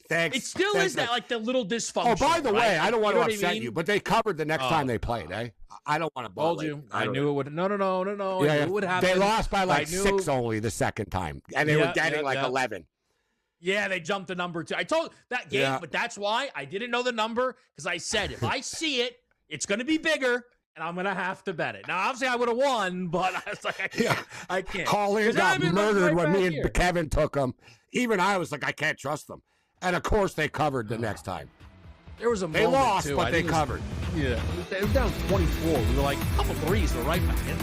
thanks. it still Thanks, is that like the little dysfunction. Oh, by the way, right? I don't want to what upset you, but they covered the next time they played, eh? I don't want to Told you. I knew it would. No. Yeah, I knew it would happen. They lost by like 6 only the second time, and they were getting 11. Yeah, they jumped the number 2. I told that game, but that's why I didn't know the number, because I said if I see it, it's going to be bigger, and I'm going to have to bet it. Now, obviously, I would have won, but I was like, I can't. Colin got murdered when me and Kevin took them. Even I was like, I can't trust them. And of course, they covered the next time. There was a they moment, lost, too. but they covered. Yeah, it was down 24. We were like, a couple threes, we're right back in.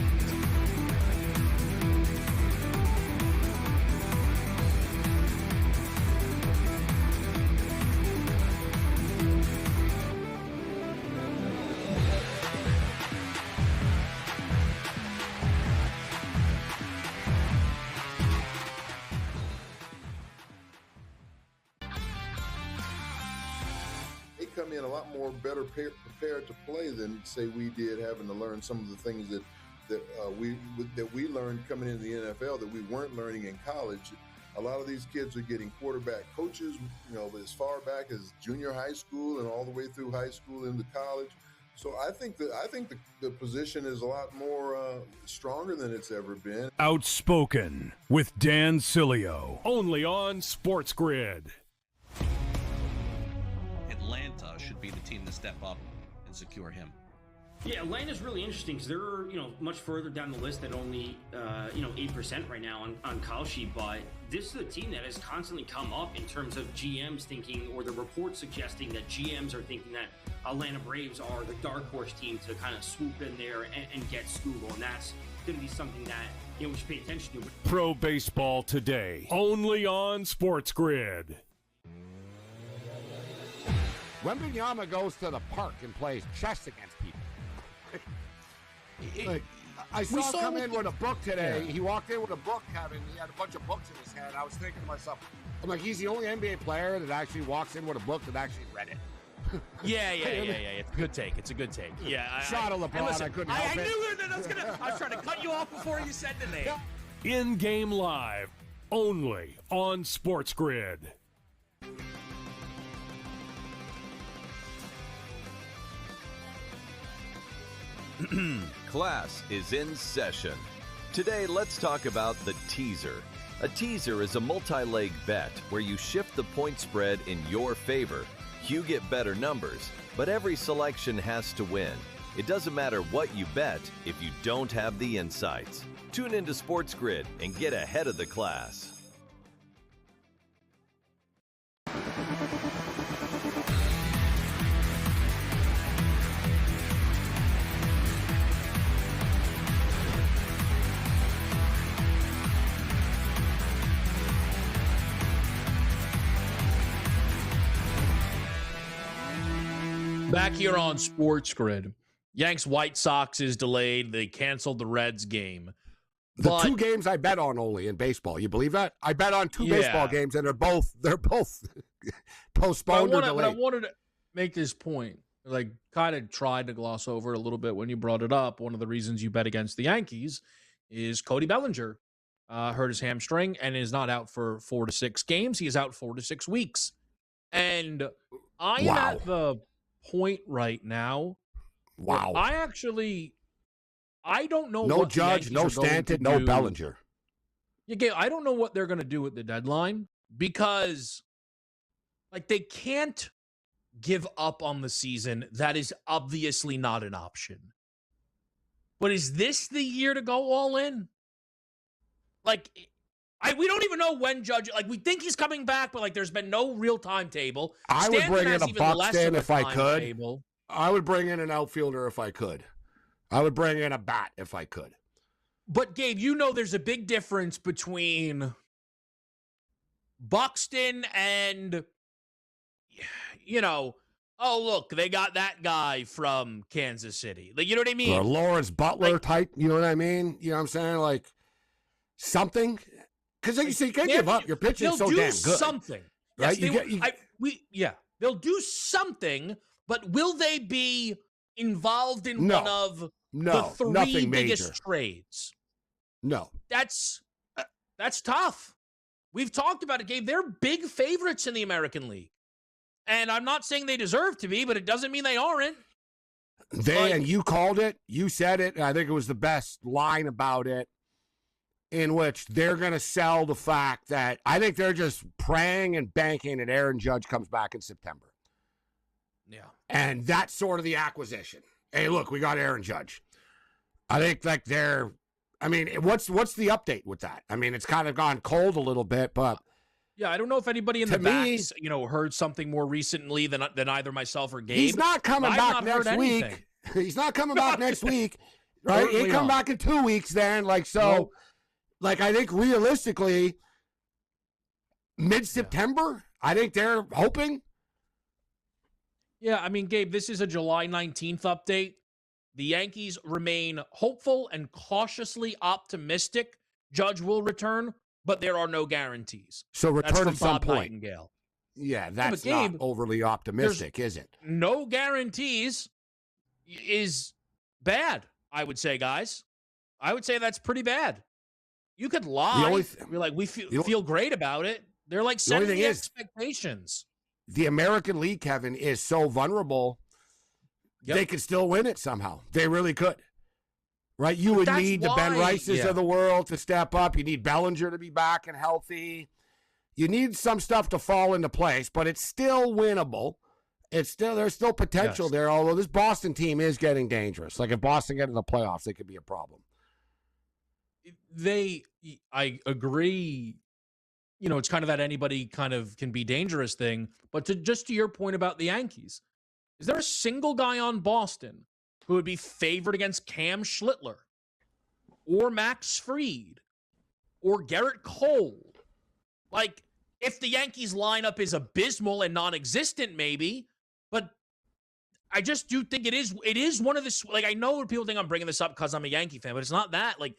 They come in a lot more better prepared to play than say we did, having to learn some of the things that we learned coming into the NFL that we weren't learning in college. A lot of these kids are getting quarterback coaches, you know, as far back as junior high school and all the way through high school into college. So I think the position is a lot more stronger than it's ever been. Outspoken with Dan Cilio, only on SportsGrid. Atlanta should be the team to step up and secure him. Yeah, Atlanta's really interesting because they're, you know, much further down the list at only, 8% right now on Kyle Sheet. But this is a team that has constantly come up in terms of GMs thinking, or the reports suggesting that GMs are thinking that Atlanta Braves are the dark horse team to kind of swoop in there and get Scoogle. And that's going to be something that, you know, we should pay attention to. Pro Baseball Today, only on SportsGrid. Wembanyama goes to the park and plays chess against people. Like, I saw him come in with a book today. Yeah. He walked in with a book, Kevin. He had a bunch of books in his hand. I was thinking to myself, I'm like, he's the only NBA player that actually walks in with a book that actually read it. Yeah. It's a good take. It's a good take. Yeah. Shot of LeBron. Listen, I couldn't help I it. knew that I was trying to cut you off before you said the name. In-game live, only on SportsGrid. Class is in session. Today, let's talk about the teaser. A teaser is a multi-leg bet where you shift the point spread in your favor. You get better numbers, but every selection has to win. It doesn't matter what you bet if you don't have the insights. Tune into SportsGrid and get ahead of the class. Back here on SportsGrid, Yanks White Sox is delayed. They canceled the Reds game. The two games I bet on only in baseball. You believe that? I bet on two baseball games, and they're both postponed or delayed. But I wanted to make this point. Like, kind of tried to gloss over it a little bit when you brought it up. One of the reasons you bet against the Yankees is Cody Bellinger hurt his hamstring and is not out for 4 to 6 games. He is out 4 to 6 weeks. And I am at the point right now. Wow. I don't know. No what Judge, no Stanton, no Bellinger. Yeah, I don't know what they're going to do at the deadline because, like, they can't give up on the season. That is obviously not an option. But is this the year to go all in? Like, we don't even know when Judge. Like, we think he's coming back, but like, there's been no real timetable. I would bring in a Buxton if I could. Table. I would bring in an outfielder if I could. I would bring in a bat if I could. But, Gabe, you know there's a big difference between Buxton and, you know, oh, look, they got that guy from Kansas City. Like, you know what I mean? Or Lawrence Butler type, you know what I mean? You know what I'm saying? Like, something. Because like you say, you can't give up. Your pitching is so damn good. They'll do something. Right? Yes, they'll do something, but will they be involved in one of the 3 biggest trades? No. That's tough. We've talked about it, Gabe. They're big favorites in the American League. And I'm not saying they deserve to be, but it doesn't mean they aren't. And you called it. You said it. And I think it was the best line about it, in which they're going to sell the fact that I think they're just praying and banking that Aaron Judge comes back in September. Yeah. And that's sort of the acquisition. Hey, look, we got Aaron Judge. I think like what's the update with that? I mean, it's kind of gone cold a little bit, but yeah, I don't know if anybody in the backs, heard something more recently than either myself or Gabe. He's not coming back next week. He's not coming back next week, right? He'll come back in 2 weeks then. Like, so, nope. Like, I think realistically, mid-September, I think they're hoping. Yeah, I mean, Gabe, this is a July 19th update. The Yankees remain hopeful and cautiously optimistic Judge will return, but there are no guarantees. So return at some point. Nightingale. Yeah, that's not overly optimistic, is it? No guarantees is bad, I would say, guys. I would say that's pretty bad. You could lie. You're like, we feel great about it. They're like setting the expectations. The American League, Kevin, is so vulnerable. Yep. They could still win it somehow. They really could. Right? You would need the Ben Rices of the world to step up. You need Bellinger to be back and healthy. You need some stuff to fall into place, but it's still winnable. There's still potential there, although this Boston team is getting dangerous. Like if Boston get in the playoffs, it could be a problem. I agree. You know, it's kind of that anybody kind of can be dangerous thing. But to your point about the Yankees, is there a single guy on Boston who would be favored against Cam Schlittler or Max Fried or Garrett Cole? Like, if the Yankees lineup is abysmal and non-existent, maybe, but I just do think it is one of the, like, I know people think I'm bringing this up because I'm a Yankee fan, but it's not that. Like,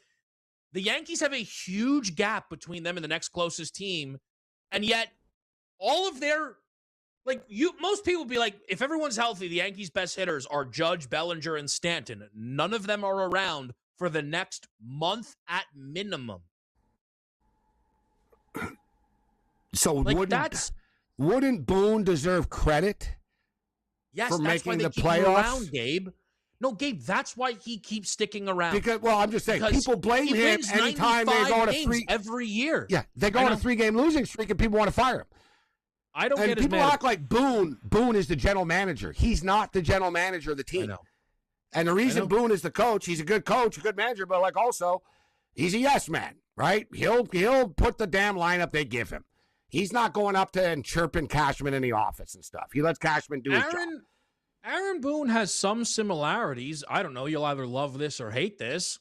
the Yankees have a huge gap between them and the next closest team, and yet all of their, most people would be like, if everyone's healthy, the Yankees' best hitters are Judge, Bellinger, and Stanton. None of them are around for the next month at minimum. So wouldn't Boone deserve credit? Yes, for that's making why they the keep playoffs? Him around, Gabe. No, Gabe, that's why he keeps sticking around. Because, I'm just saying, people blame him anytime they go on a every year. Yeah, they go on a 3-game losing streak and people want to fire him. I don't get his people act like Boone is the general manager. He's not the general manager of the team. I know. And the reason Boone is the coach, he's a good coach, a good manager, but also he's a yes man, right? He'll put the damn lineup they give him. He's not going up to and chirping Cashman in the office and stuff. He lets Cashman do his job. Aaron Boone has some similarities. I don't know. You'll either love this or hate this.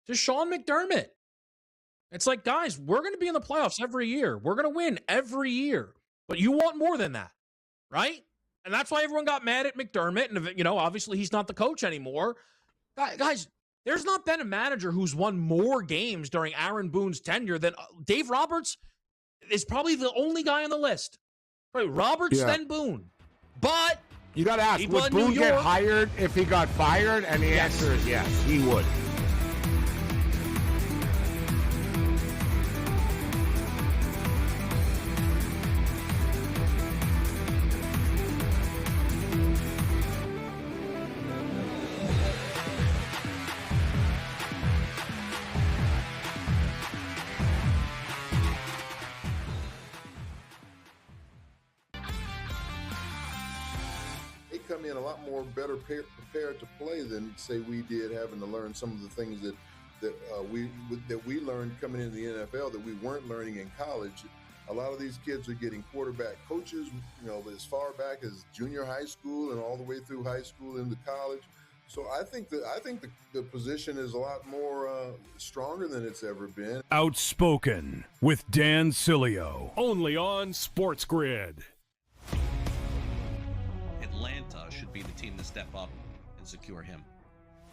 To Sean McDermott. It's like, guys, we're going to be in the playoffs every year. We're going to win every year. But you want more than that, right? And that's why everyone got mad at McDermott. And, obviously he's not the coach anymore. Guys, there's not been a manager who's won more games during Aaron Boone's tenure than Dave Roberts is probably the only guy on the list. Probably Roberts, then Boone. But you got to ask, would Boone get hired if he got fired? And the answer is yes, he would. Come in a lot more better prepared to play than say we did, having to learn some of the things that we learned coming into the NFL that we weren't learning in college. A lot of these kids are getting quarterback coaches, as far back as junior high school and all the way through high school into college. So I think the position is a lot more stronger than it's ever been. Outspoken with Dan Cilio, only on SportsGrid. Atlanta should be the team to step up and secure him.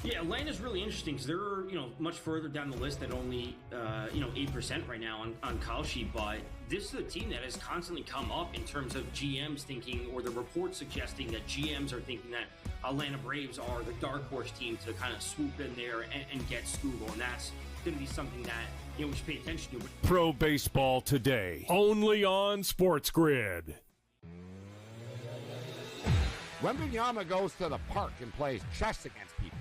Yeah, Atlanta's really interesting because they're much further down the list at only 8% right now on Kalshi, but this is a team that has constantly come up in terms of GMs thinking, or the reports suggesting that GMs are thinking that Atlanta Braves are the dark horse team to kind of swoop in there and get Scoogle, and that's going to be something that we should pay attention to. Pro Baseball Today, only on SportsGrid. Wembanyama goes to the park and plays chess against people.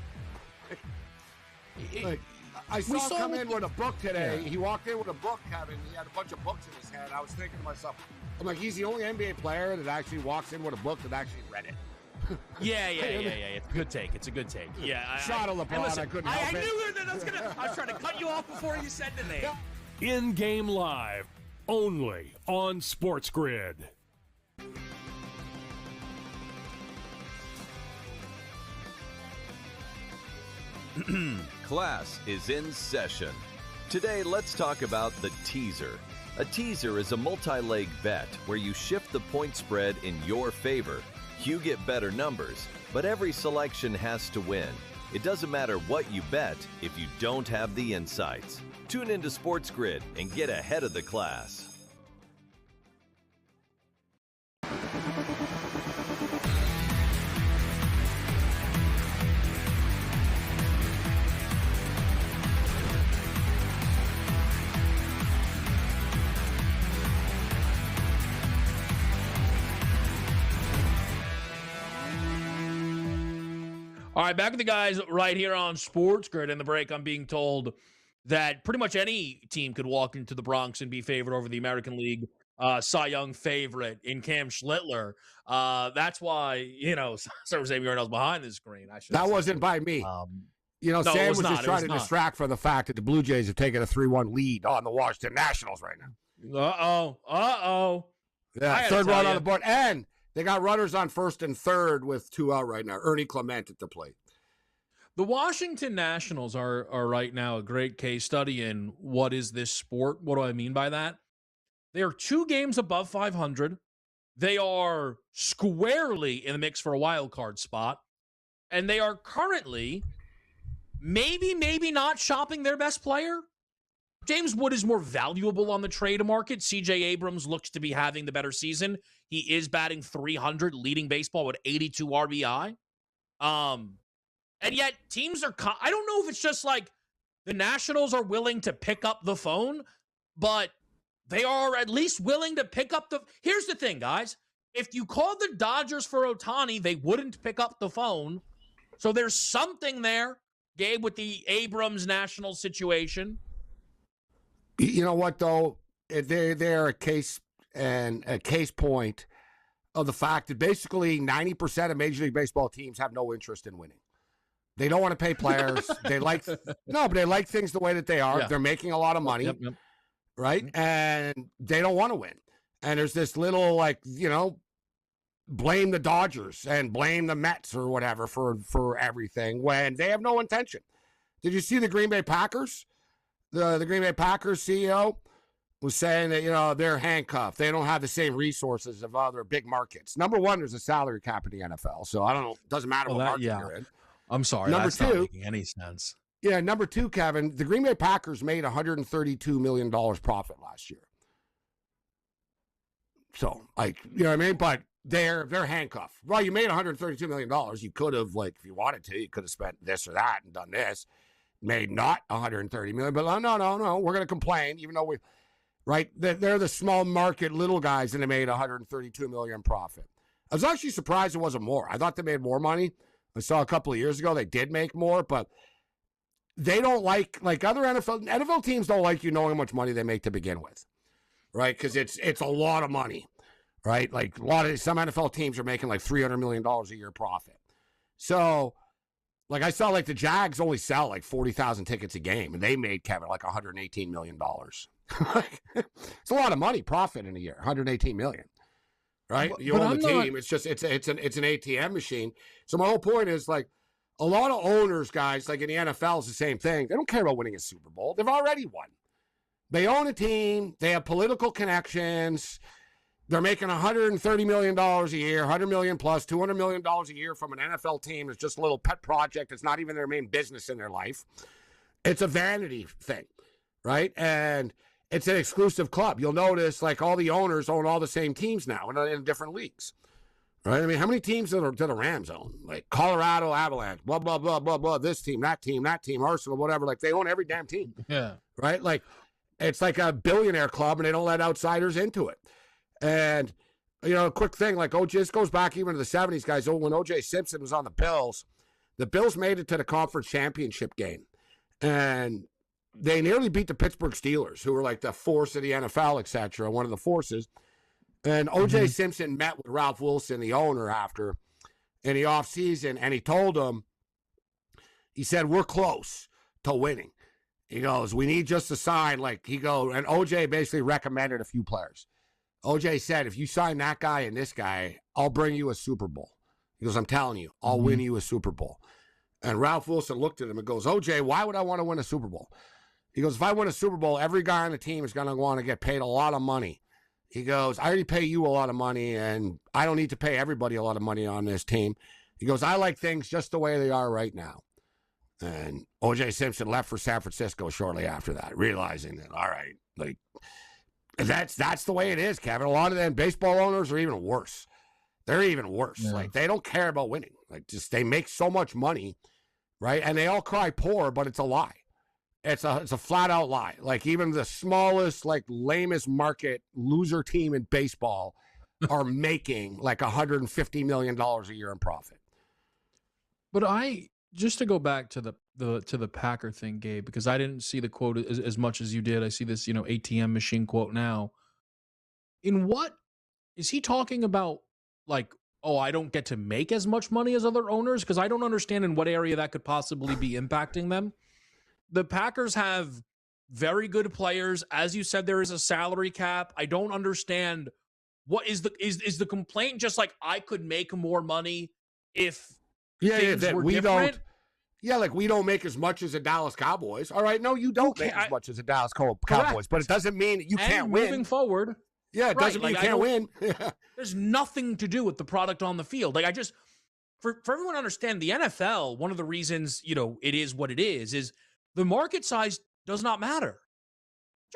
I saw him come in with a book today. Yeah. He walked in with a book, Kevin. He had a bunch of books in his hand. I was thinking to myself, I'm like, he's the only NBA player that actually walks in with a book that actually read it. Yeah. It's a good take. Yeah. Shot of LeBron. Listen, I couldn't help it. I knew that I was trying to cut you off before you said the name. In-game live, only on SportsGrid. Class is in session. Today, let's talk about the teaser. A teaser is a multi-leg bet where you shift the point spread in your favor. You get better numbers, but every selection has to win. It doesn't matter what you bet if you don't have the insights. Tune into SportsGrid and get ahead of the class. All right, back with the guys right here on SportsGrid. In the break, I'm being told that pretty much any team could walk into the Bronx and be favored over the American League Cy Young favorite in Cam Schlittler. That's why, Sarah Xavier's behind the screen. That wasn't by me. No, Sam was just trying to distract from the fact that the Blue Jays have taken a 3-1 lead on the Washington Nationals right now. Uh-oh. Yeah, third run on the board. And they got runners on first and third with 2 out right now. Ernie Clement at the plate. The Washington Nationals are right now a great case study in what is this sport. What do I mean by that? They are 2 games above 500. They are squarely in the mix for a wild card spot. And they are currently maybe not shopping their best player. James Wood is more valuable on the trade market. C.J. Abrams looks to be having the better season. He is batting .300, leading baseball with 82 RBI. And yet teams are, I don't know if it's just like the Nationals are willing to pick up the phone, but they are at least willing to pick up here's the thing, guys. If you called the Dodgers for Ohtani, they wouldn't pick up the phone. So there's something there, Gabe, with the Abrams Nationals situation. You know what, though? They're a case point of the fact that basically 90% of Major League Baseball teams have no interest in winning. They don't want to pay players. They like things the way that they are. Yeah. They're making a lot of money, right? And they don't want to win. And there's this little blame the Dodgers and blame the Mets or whatever for everything when they have no intention. Did you see the Green Bay Packers? The Green Bay Packers CEO was saying that, they're handcuffed. They don't have the same resources of other big markets. Number one, there's a salary cap in the NFL. So I don't know. Doesn't matter what market you're in. I'm sorry. That's not making any sense. Yeah, number two, Kevin, the Green Bay Packers made $132 million profit last year. So, you know what I mean? But they're handcuffed. Well, you made $132 million. You could have, if you wanted to, you could have spent this or that and done this. Made not $130 million. But no. We're going to complain, even though they're the small market little guys and they made $132 million profit. I was actually surprised it wasn't more. I thought they made more money. I saw a couple of years ago they did make more, but they don't like other NFL teams don't like you knowing how much money they make to begin with, right? Because it's a lot of money, right? Like some NFL teams are making like $300 million a year profit. So, I saw the Jags only sell 40,000 tickets a game, and they made Kevin $118 million. It's a lot of money profit in a year, $118 million. Right? You own the team. It's just it's an ATM machine. So my whole point is a lot of owners, guys, in the NFL is the same thing. They don't care about winning a Super Bowl. They've already won. They own a team. They have political connections. They're making $130 million a year, $100 million plus, $200 million a year from an NFL team. It's just a little pet project. It's not even their main business in their life. It's a vanity thing, right? And it's an exclusive club. You'll notice all the owners own all the same teams now in different leagues, right? I mean, how many teams do the Rams own? Colorado Avalanche, blah, blah, blah, blah, blah, this team, that team, Arsenal, whatever. They own every damn team. Yeah. Right? It's like a billionaire club, and they don't let outsiders into it. And, a quick thing, this goes back even to the 70s, guys. When O.J. Simpson was on the Bills made it to the conference championship game. And they nearly beat the Pittsburgh Steelers, who were the force of the NFL, et cetera, one of the forces. And O.J. Simpson met with Ralph Wilson, the owner, after in the offseason, and he told him, he said, we're close to winning. He goes, we need just to sign, and O.J. basically recommended a few players. O.J. said, if you sign that guy and this guy, I'll bring you a Super Bowl. He goes, I'm telling you, I'll win you a Super Bowl. And Ralph Wilson looked at him and goes, O.J., why would I want to win a Super Bowl? He goes, if I win a Super Bowl, every guy on the team is going to want to get paid a lot of money. He goes, I already pay you a lot of money, and I don't need to pay everybody a lot of money on this team. He goes, I like things just the way they are right now. And O.J. Simpson left for San Francisco shortly after that, realizing that, all right, that's the way it is, Kevin. A lot of them baseball owners are even worse. They're even worse. Yeah. They don't care about winning. They make so much money, right? And they all cry poor, but it's a lie. It's a flat out lie. Even the smallest, lamest market loser team in baseball are making $150 million a year in profit. But just to go back to the Packer thing, Gabe, because I didn't see the quote as much as you did. I see this, ATM machine quote now. In what is he talking about? I don't get to make as much money as other owners? Because I don't understand in what area that could possibly be impacting them. The Packers have very good players. As you said, there is a salary cap. I don't understand what is the complaint. Just I could make more money if things were different. We don't make as much as the Dallas Cowboys. All right, no, you don't make as much as the Dallas Cowboys, correct. But it doesn't mean that you can't win. Moving forward, it doesn't mean you can't win. There's nothing to do with the product on the field. For everyone to understand, the NFL, one of the reasons it is what it is the market size does not matter.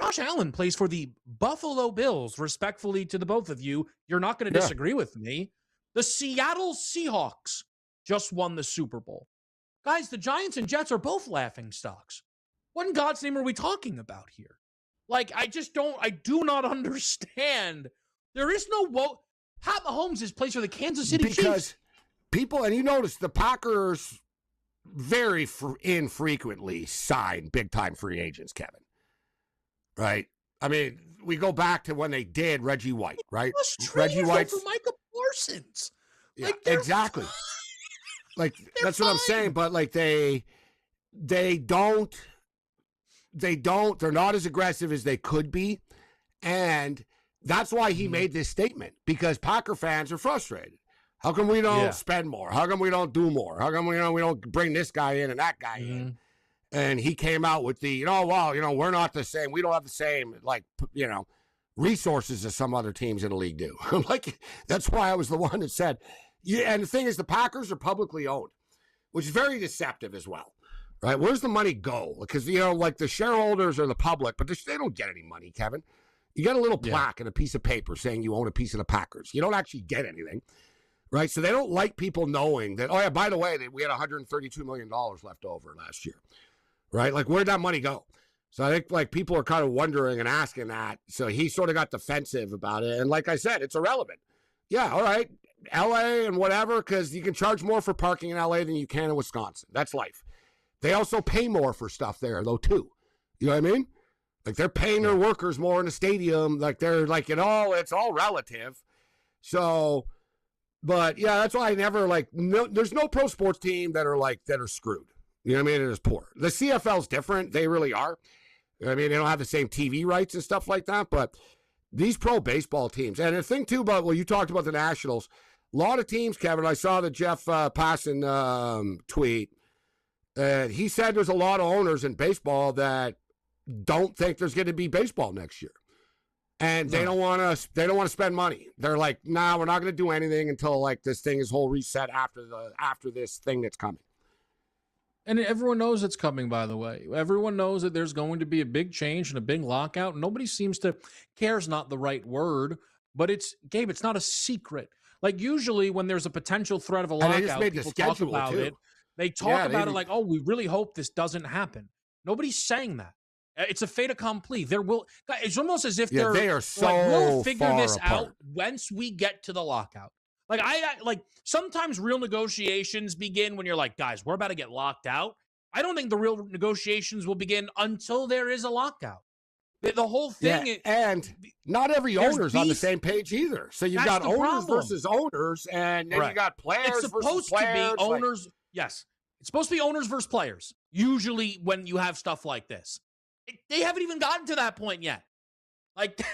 Josh Allen plays for the Buffalo Bills. Respectfully to the both of you, you're not going to disagree with me. The Seattle Seahawks just won the Super Bowl. Guys, the Giants and Jets are both laughing stocks. What in God's name are we talking about here? I do not understand. There is no Pat Mahomes plays for the Kansas City Chiefs. Because people, and you notice the Packers very infrequently sign big-time free agents, Kevin. Right? I mean, we go back to when they did Reggie White, right? Reggie White for Micah Parsons. Yeah, exactly. That's what I'm saying. But they're not as aggressive as they could be. And that's why he made this statement, because Packer fans are frustrated. How come we don't spend more? How come we don't do more? How come we don't bring this guy in and that guy in? And he came out with the, we're not the same. We don't have the same, resources as some other teams in the league do. Like, that's why I was the one that said, and the thing is, the Packers are publicly owned, which is very deceptive as well, right? Where's the money go? Because, the shareholders are the public, but they don't get any money, Kevin. You get a little plaque and a piece of paper saying you own a piece of the Packers. You don't actually get anything, right? So they don't like people knowing that, oh, yeah, by the way, we had $132 million left over last year, right? Like, where'd that money go? So I think, people are kind of wondering and asking that. So he sort of got defensive about it. And like I said, it's irrelevant. Yeah, all right, L.A. and whatever, because you can charge more for parking in L.A. than you can in Wisconsin. That's life. They also pay more for stuff there, though, too. You know what I mean? Like, they're paying their workers more in the stadium. Like, they're like, it's all relative. So, but yeah, that's why I never there's no pro sports team that are screwed. You know what I mean? It is poor. The CFL's different. They really are. I mean, they don't have the same TV rights and stuff like that, but these pro baseball teams, and the thing too about, you talked about the Nationals, a lot of teams, Kevin, I saw the Jeff Passan tweet, and he said there's a lot of owners in baseball that don't think there's going to be baseball next year. And they don't want to spend money. They're like, nah, we're not going to do anything until this thing is whole reset after this thing that's coming. And everyone knows it's coming, by the way. Everyone knows that there's going to be a big change and a big lockout. Nobody seems to care is not the right word, but it's not a secret. Like, usually when there's a potential threat of a lockout, people talk about it. They talk about it like, oh, we really hope this doesn't happen. Nobody's saying that. It's a fait accompli. It's almost as if they are so we'll figure far this apart. out once we get to the lockout. Sometimes real negotiations begin when you're like, guys, we're about to get locked out. I don't think the real negotiations will begin until there is a lockout. The whole thing, and not every owner's on the same page either. So you've got owners versus owners, and then you got players versus players. It's supposed to be owners. Yes, it's supposed to be owners versus players. Usually, when you have stuff like this, they haven't even gotten to that point yet.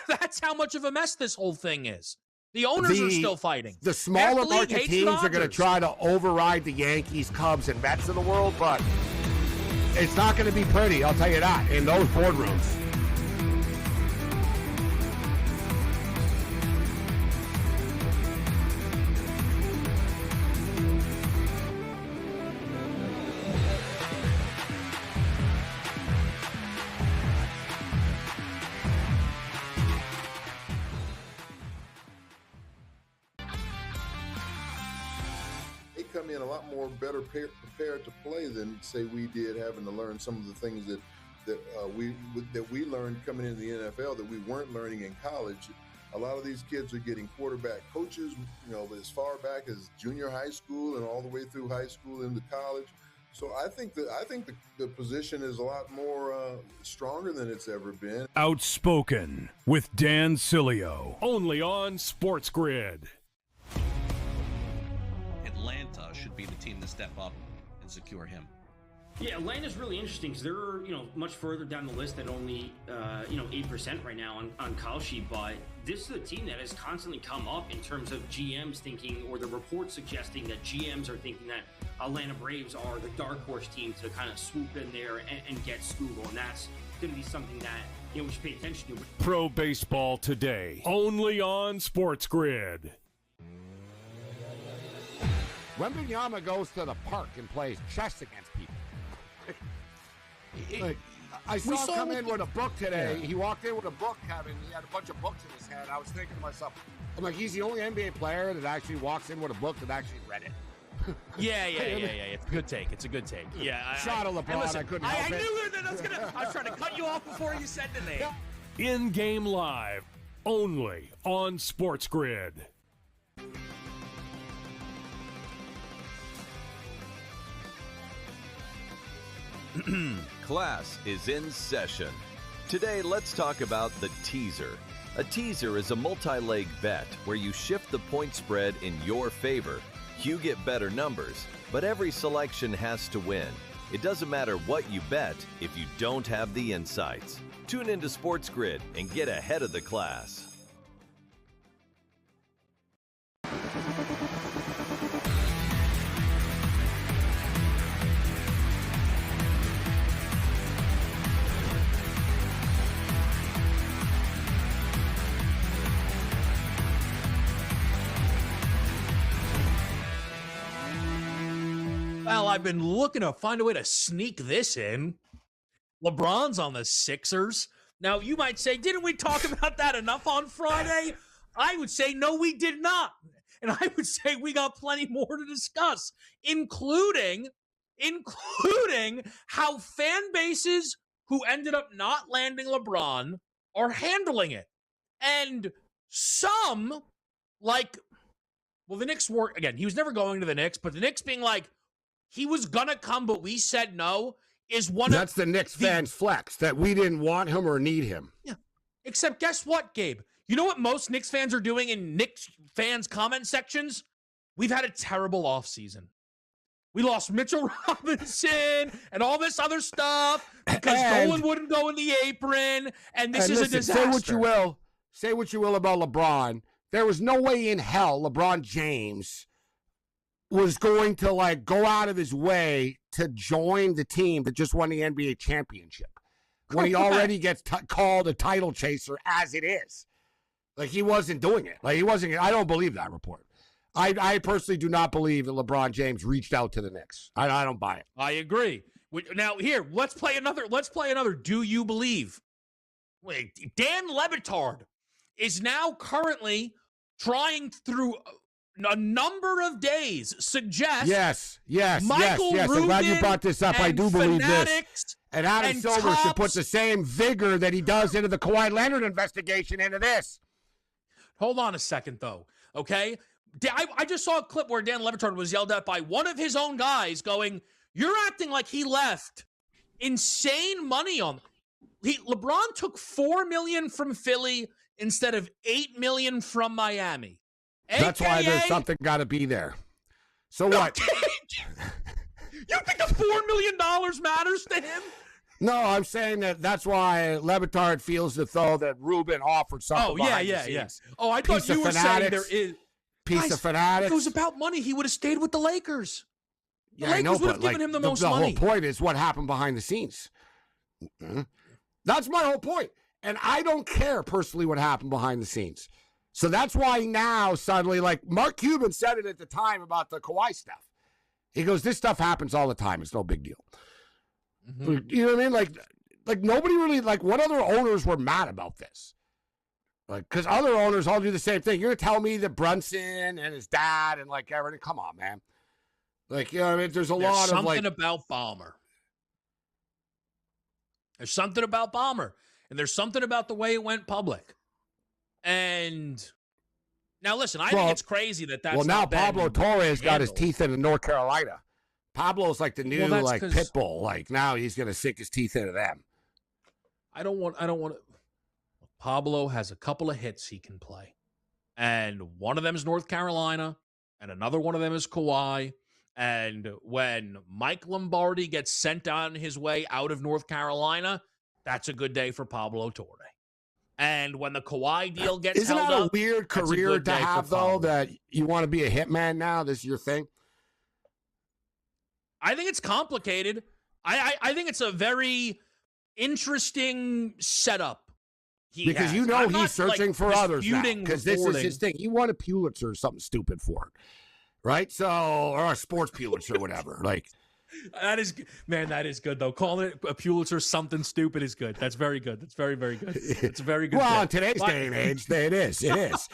That's how much of a mess this whole thing is. The owners are still fighting. The smaller market teams are going to try to override the Yankees, Cubs, and Mets of the world, but it's not going to be pretty, I'll tell you that, in those boardrooms. Come in a lot more better prepared to play than say we did, having to learn some of the things that we learned coming into the NFL that we weren't learning in college. A lot of these kids are getting quarterback coaches, as far back as junior high school and all the way through high school into college. So I think the position is a lot more stronger than it's ever been. Outspoken with Dan Cilio, only on SportsGrid. Atlanta should be the team to step up and secure him. Yeah, Atlanta's really interesting because they're, much further down the list at only, 8% right now on Kalshi, but this is a team that has constantly come up in terms of GMs thinking, or the reports suggesting that GMs are thinking that Atlanta Braves are the dark horse team to kind of swoop in there and get Scoogle, and that's going to be something that, we should pay attention to. Pro Baseball Today, only on SportsGrid. Wembanyama goes to the park and plays chess against people. I saw him come in with a book today. Yeah. He walked in with a book, Kevin. He had a bunch of books in his hand. I was thinking to myself, I'm like, he's the only NBA player that actually walks in with a book that actually read it. Yeah. It's a good take. Yeah. Shot of LeBron. I couldn't help it. I knew that I was trying to cut you off before you said the name. In-game live, only on SportsGrid. Class is in session. Today, let's talk about the teaser. A teaser is a multi-leg bet where you shift the point spread in your favor. You get better numbers, but every selection has to win. It doesn't matter what you bet if you don't have the insights. Tune into SportsGrid and get ahead of the class. I've been looking to find a way to sneak this in. LeBron's on the Sixers. Now, you might say, didn't we talk about that enough on Friday? I would say, no, we did not. And I would say we got plenty more to discuss, including how fan bases who ended up not landing LeBron are handling it. And some, like, well, the Knicks were, again, he was never going to the Knicks, but the Knicks being like, he was going to come, but we said no, is one That's the Knicks fans' flex, that we didn't want him or need him. Yeah. Except guess what, Gabe? You know what most Knicks fans are doing in Knicks fans' comment sections? We've had a terrible offseason. We lost Mitchell Robinson and all this other stuff because Dolan wouldn't go in the apron, and this is a disaster. Say what you will about LeBron. There was no way in hell LeBron James was going to, like, go out of his way to join the team that just won the NBA championship when he already gets called a title chaser as it is. Like, he wasn't doing it. Like, he wasn't. I don't believe that report. I personally do not believe that LeBron James reached out to the Knicks. I don't buy it. I agree. Now, here, let's play another. Do you believe? Wait, Dan Le Batard is now currently trying through a number of days suggest yes. Michael Rubin I'm glad you brought this up. I do believe this. And Adam Silver should put the same vigor that he does into the Kawhi Leonard investigation into this. Hold on a second, though. Okay, I just saw a clip where Dan Le Batard was yelled at by one of his own guys, going, "You're acting like he left insane money on." LeBron took $4 million from Philly instead of $8 million from Miami. That's why there's something got to be there. So what? You think the $4 million matters to him? No, I'm saying that's why Le Batard feels as though that Rubin offered something. Oh, yeah. Oh, I thought you were saying there is. Of fanatics. If it was about money, he would have stayed with the Lakers. The Yeah, Lakers would have given him the most money. The whole point is what happened behind the scenes. Mm-hmm. That's my whole point. And I don't care personally what happened behind the scenes. So that's why now suddenly, like Mark Cuban said it at the time about the Kawhi stuff. He goes, this stuff happens all the time. It's no big deal. Mm-hmm. You know what I mean? Like nobody really, like, what other owners were mad about this? Like, because other owners all do the same thing. You're going to tell me that Brunson and his dad and, like, everything, come on, man. Like, you know what I mean? There's lot of, like... something about Ballmer. There's something about Ballmer. And there's something about the way it went public. And now, listen, I think it's crazy that's well, now not Pablo Torres got his teeth into North Carolina. Pablo's like the new, like, pit bull. Like, now he's going to sink his teeth into them. I don't want to. Pablo has a couple of hits he can play. And one of them is North Carolina, and another one of them is Kawhi. And when Mike Lombardi gets sent on his way out of North Carolina, that's a good day for Pablo Torre. And when the Kawhi deal gets held up... Isn't that a weird career to have, though, that you want to be a hitman now? This is your thing? I think it's complicated. I think it's a very interesting setup. Because you know he's searching for others now. Because this is his thing. He won a Pulitzer or something stupid for it. Right? So, or a sports Pulitzer or whatever. Like... That is good, though. Calling it a Pulitzer something stupid is good. That's very good. That's very, very good. It's a very good. Well, in today's day and age, it is. It is.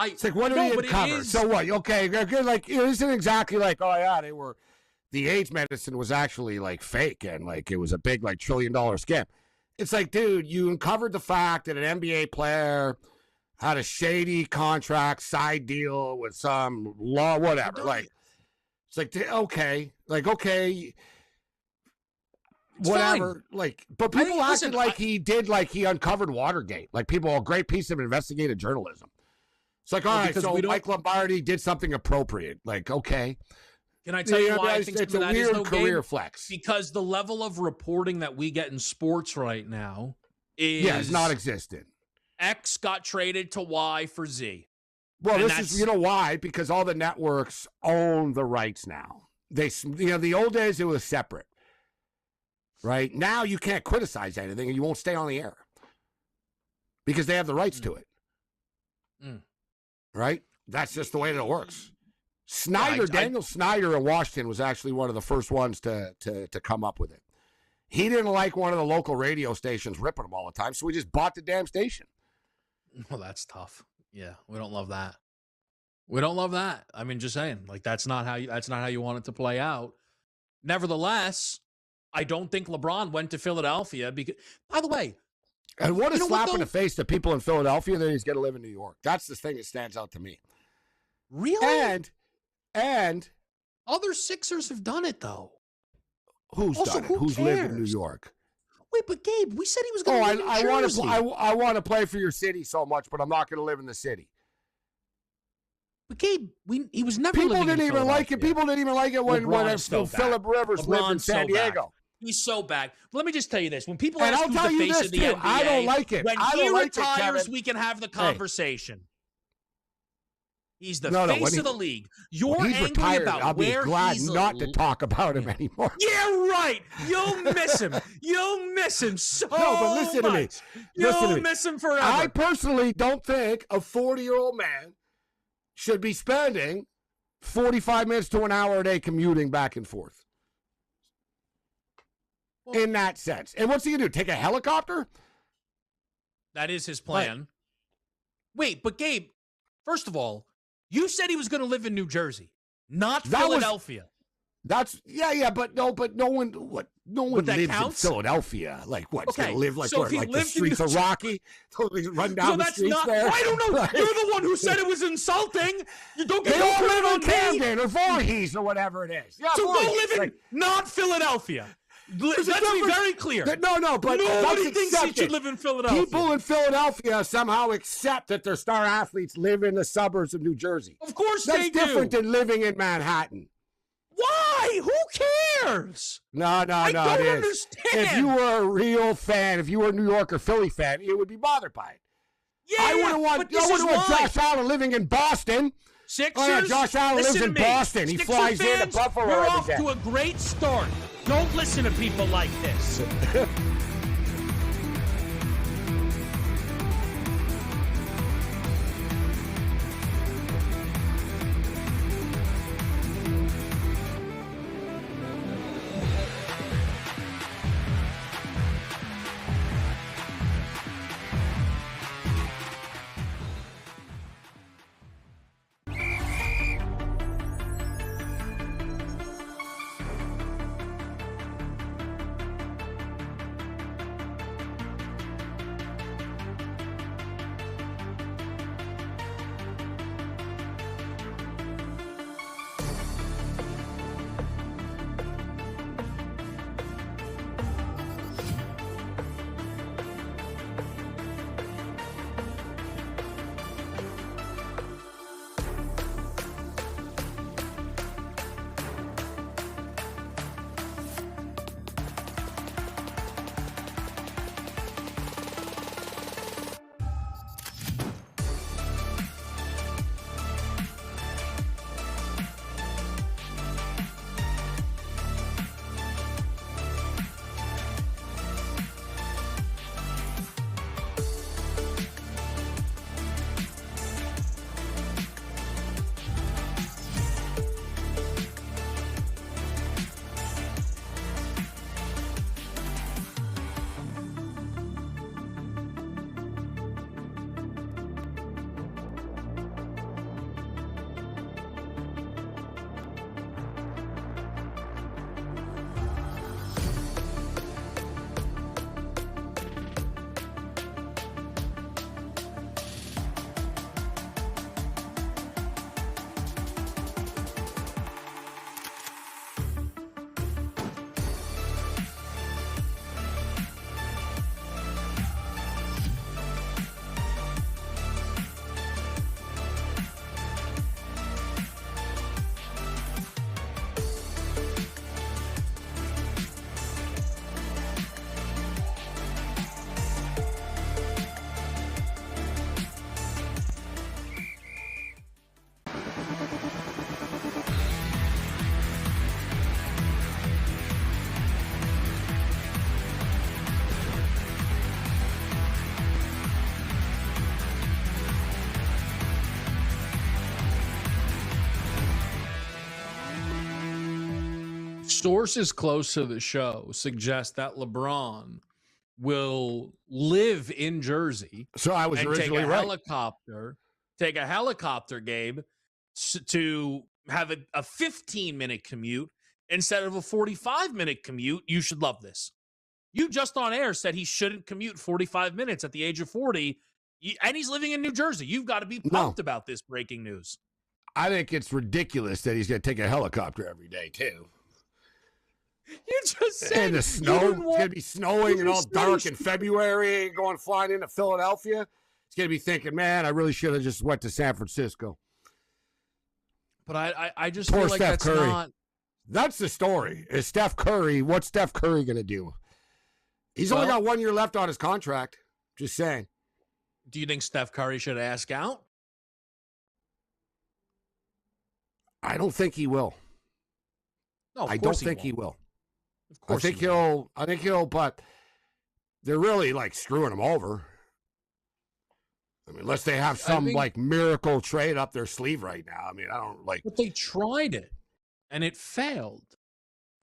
It's like, what do you uncover? So what? Okay, like, it isn't exactly like, oh, yeah, the AIDS medicine was actually, like, fake and, like, it was a big, like, $1 trillion scam. It's like, dude, you uncovered the fact that an NBA player had a shady contract, side deal with some law, whatever. Like, it's like, okay, whatever. Fine. Like, but people acted like he uncovered Watergate. Like, people, a great piece of investigative journalism. It's like, all right, so Mike Lombardi did something appropriate. Like, okay. Can I tell you why I think it's a weird career flex? Because the level of reporting that we get in sports right now is non-existent. X got traded to Y for Z. Well, this is, you know why? Because all the networks own the rights now. The old days, it was separate. Right? Now you can't criticize anything and you won't stay on the air. Because they have the rights to it. Right? That's just the way that it works. Snyder, Daniel Snyder in Washington was actually one of the first ones to come up with it. He didn't like one of the local radio stations ripping him all the time, so he just bought the damn station. Well, that's tough. Yeah, we don't love that. We don't love that. I mean, just saying, like that's not how you want it to play out. Nevertheless, I don't think LeBron went to Philadelphia because, by the way, and what a slap in the face to people in Philadelphia that he's going to live in New York. That's the thing that stands out to me. Really? And other Sixers have done it though. Who's done it? Who's lived in New York? Wait, but Gabe, we said he was going to live in Jersey. I want to play for your city so much, but I'm not going to live in the city. But Gabe, he was never. People didn't even like it. People didn't even like it when Phillip Rivers lived in San Diego. He's so bad. Let me just tell you this: when people ask who's the face of the NBA, I don't like it. When he retires, we can have the conversation. He's the face of the league. You're angry retired, about I'll where be glad he's not to talk about him anymore. Yeah, right. You'll miss him. You'll miss him so much. No, but listen to me. You'll miss him forever. I personally don't think a 40-year-old man should be spending 45 minutes to an hour a day commuting back and forth. Well, in that sense. And what's he going to do? Take a helicopter? That is his plan. Wait, but Gabe, first of all, you said he was going to live in New Jersey, not Philadelphia. But no one lives in Philadelphia. Like what? Okay. Going to live like so what? Like the streets of Rocky? Totally run down the streets there. I don't know. Right. You're the one who said it was insulting. You don't get. They all live in Camden or Voorhees or whatever it is. Yeah, so Voorhees. go live in not Philadelphia. Let's be very clear. But nobody thinks he should live in Philadelphia. People in Philadelphia somehow accept that their star athletes live in the suburbs of New Jersey. Of course they do. That's different than living in Manhattan. Why? Who cares? No. I don't understand. If you were a real fan, if you were a New York or Philly fan, you would be bothered by it. Yeah, I wouldn't want Josh Allen living in Boston. Sixers. Oh, yeah, Josh Allen lives in Boston. He flies into Buffalo. We're off to a great start. Don't listen to people like this. Sources close to the show suggest that LeBron will live in Jersey. So I was and originally right. Take a helicopter, Gabe, to have a 15-minute commute instead of a 45-minute commute. You should love this. You just on air said he shouldn't commute 45 minutes at the age of 40, and he's living in New Jersey. You've got to be pumped about this breaking news. I think it's ridiculous that he's going to take a helicopter every day, too. You just said and the snow. It's going to be snowing and all dark in February, flying into Philadelphia. He's going to be thinking, man, I really should have just went to San Francisco. But I just Poor feel like Steph that's Curry. not. That's the story. Is Steph Curry, what's Steph Curry going to do? He's only got 1 year left on his contract. Just saying. Do you think Steph Curry should ask out? I don't think he will. No, I don't think he will. Of course I think he'll, but they're really like screwing him over. I mean, unless they have some like miracle trade up their sleeve right now. I mean, I don't like. But they tried it, and it failed.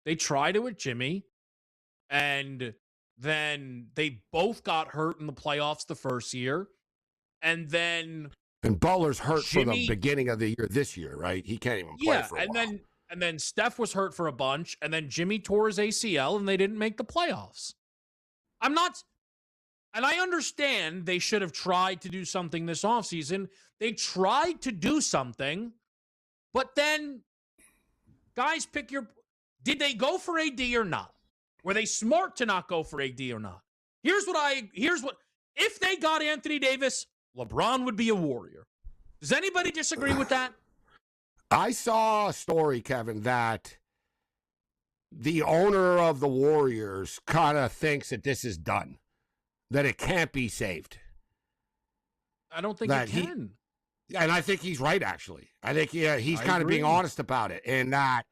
They tried it with Jimmy, and then they both got hurt in the playoffs the first year, and then. And Butler's hurt for the beginning of the year this year, right? He can't even play for a while. And then Steph was hurt for a bunch, and then Jimmy tore his ACL, and they didn't make the playoffs. And I understand they should have tried to do something this offseason. They tried to do something, but then, guys, did they go for AD or not? Were they smart to not go for AD or not? If they got Anthony Davis, LeBron would be a Warrior. Does anybody disagree with that? I saw a story, Kevin, that the owner of the Warriors kind of thinks that this is done, that it can't be saved. I don't think it can. And I think he's right, actually. I think he's kind of being honest about it, and that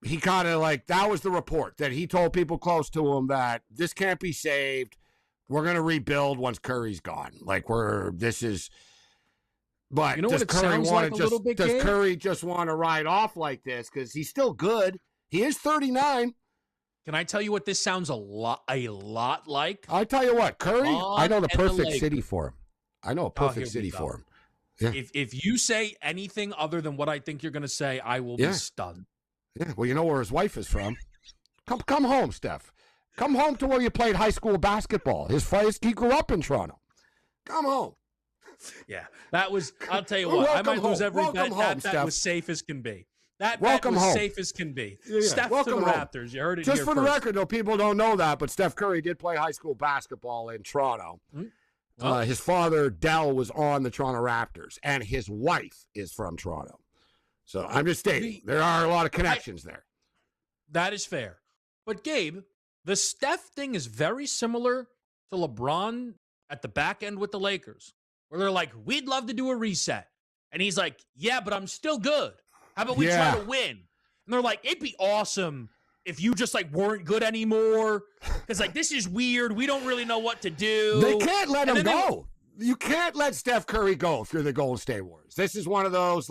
he kind of that was the report, that he told people close to him that this can't be saved. We're going to rebuild once Curry's gone. But you know does what it Curry sounds want like to a little bit, Gabe? Curry just want to ride off like this because he's still good? He is 39. Can I tell you what this sounds a lot like? I tell you what, Curry. I know the perfect city for him. I know a perfect city for him. Yeah. If you say anything other than what I think you're going to say, I will be stunned. Yeah. Well, you know where his wife is from. Come home, Steph. Come home to where you played high school basketball. He grew up in Toronto. Come home. Yeah, that was. I'll tell you what. I might lose every bet. That was safe as can be. That bet was safe as can be. Yeah. Steph to the Raptors. You heard it just here for first. the record, though, people don't know that, but Steph Curry did play high school basketball in Toronto. Mm-hmm. His father, Dell, was on the Toronto Raptors, and his wife is from Toronto. So I'm just stating, there are a lot of connections there. That is fair. But, Gabe, the Steph thing is very similar to LeBron at the back end with the Lakers, where they're like, we'd love to do a reset. And he's like, yeah, but I'm still good. How about we try to win? And they're like, it'd be awesome if you just weren't good anymore. Because this is weird. We don't really know what to do. They can't let him go. You can't let Steph Curry go if you're the Golden State Warriors. This is one of those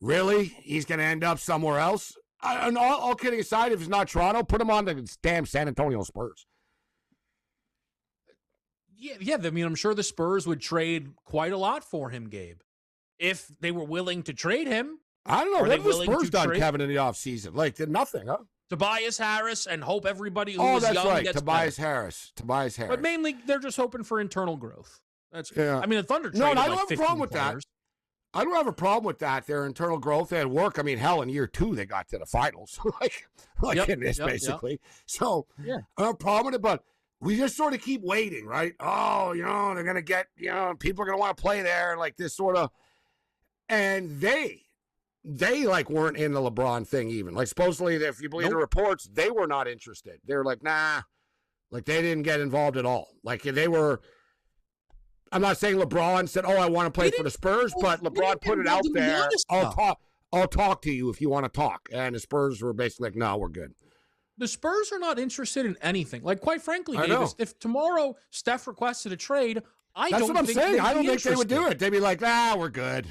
really? He's going to end up somewhere else? And all kidding aside, if it's not Toronto, put him on the damn San Antonio Spurs. Yeah. I mean, I'm sure the Spurs would trade quite a lot for him, Gabe, if they were willing to trade him. I don't know. What have the Spurs done, Kevin, in the offseason? Did nothing, huh? Tobias Harris and hope everybody who was young gets Tobias better. Tobias Harris. But mainly, they're just hoping for internal growth. I mean, the Thunder traded I don't have a problem with players. that. I don't have a problem with that. Their internal growth, they had work. I mean, hell, in year 2, they got to the finals. Basically. Yep. So, I don't have a problem with it, but we just sort of keep waiting, right? Oh, they're going to get, people are going to want to play there, this sort of. And they weren't in the LeBron thing even. Supposedly, if you believe the reports, they were not interested. They were nah. They didn't get involved at all. They were. I'm not saying LeBron said, "Oh, I want to play for the Spurs," but LeBron put it out there. I'll talk to you if you want to talk. And the Spurs were basically no, we're good. The Spurs are not interested in anything. Quite frankly, Davis, if tomorrow Steph requested a trade, That's what I'm saying. I don't think they would do it. They'd be we're good.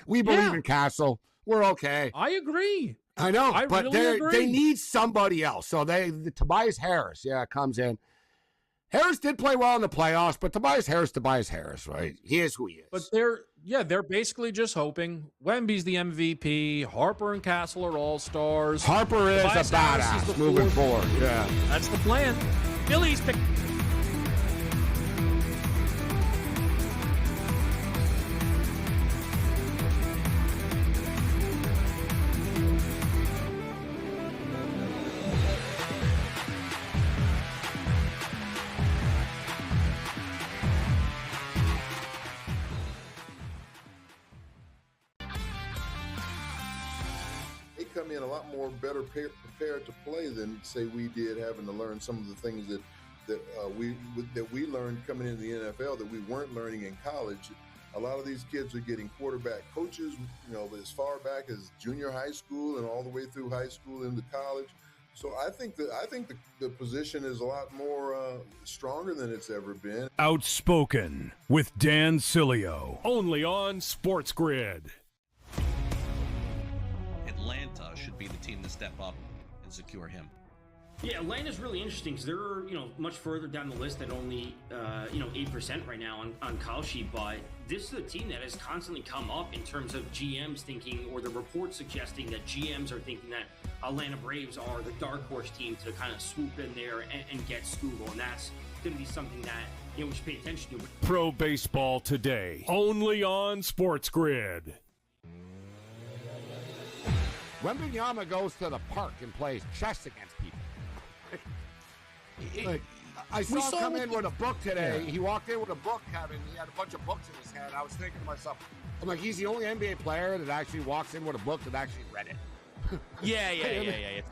We believe in Castle. We're okay. I agree. I know, I but really agree. they need somebody else. So Tobias Harris, comes in. Harris did play well in the playoffs, but Tobias Harris, right? He is who he is. But they're basically just hoping. Wemby's the MVP. Harper and Castle are all-stars. Harper is Tobias a Harris badass is the moving fourth. forward. Yeah. That's the plan. Phillies pick. They come in a lot more better prepared to play than say we did, having to learn some of the things that we learned coming into the NFL that we weren't learning in college. A lot of these kids are getting quarterback coaches, as far back as junior high school and all the way through high school into college. So I think the position is a lot more stronger than it's ever been. Outspoken with Dan Cilio, only on SportsGrid. Atlanta should be the team to step up and secure him. Yeah, Atlanta's really interesting because they're much further down the list at only 8% right now on Kalshi, but this is a team that has constantly come up in terms of GMs thinking, or the reports suggesting that GMs are thinking that Atlanta Braves are the dark horse team to kind of swoop in there and get Scoogle, and that's going to be something that we should pay attention to. Pro Baseball Today, only on SportsGrid. Wembanyama goes to the park and plays chess against people. Like, I saw him come in with a book today. Yeah. He walked in with a book, Kevin. He had a bunch of books in his hand. I was thinking to myself, I'm like, he's the only NBA player that actually walks in with a book that actually read it. Yeah. It's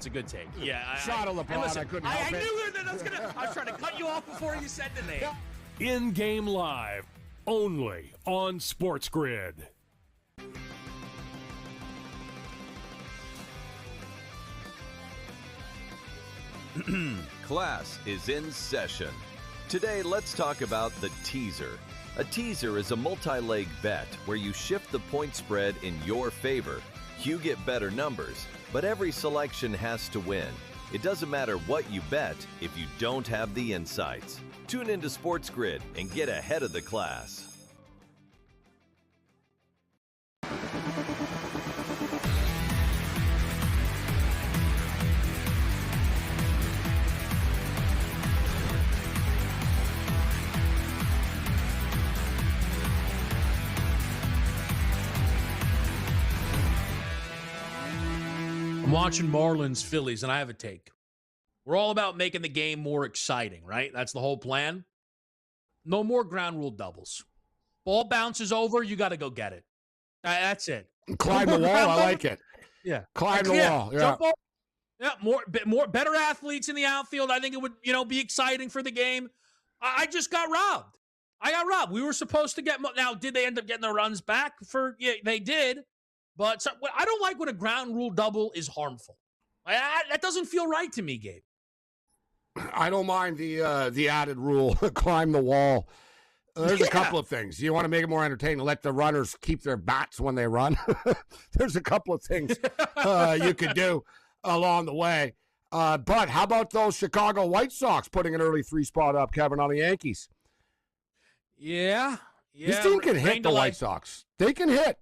a good take. Yeah. Shot of LeBron. Listen, I couldn't help I it. knew that I was trying to cut you off before you said the name. In-game live, only on SportsGrid. Class is in session. Today, let's talk about the teaser. A teaser is a multi-leg bet where you shift the point spread in your favor. You get better numbers, but every selection has to win. It doesn't matter what you bet if you don't have the insights. Tune into SportsGrid and get ahead of the class. I'm watching Marlins Phillies, and I have a take. We're all about making the game more exciting, right? That's the whole plan. No more ground rule doubles. Ball bounces over, you got to go get it. That's it. Climb the wall. I like it. Yeah. Climb the wall. Yeah. Jump over. Yeah, better athletes in the outfield. I think it would, be exciting for the game. I just got robbed. I got robbed. We were supposed to get now. Did they end up getting the runs back? Yeah, they did. But I don't like when a ground rule double is harmful. That doesn't feel right to me, Gabe. I don't mind the added rule, climb the wall. There's a couple of things. You want to make it more entertaining, let the runners keep their bats when they run. There's a couple of things you could do along the way. But how about those Chicago White Sox putting an early 3 spot up, Kevin, on the Yankees? Yeah. This team can hit the White Sox. They can hit.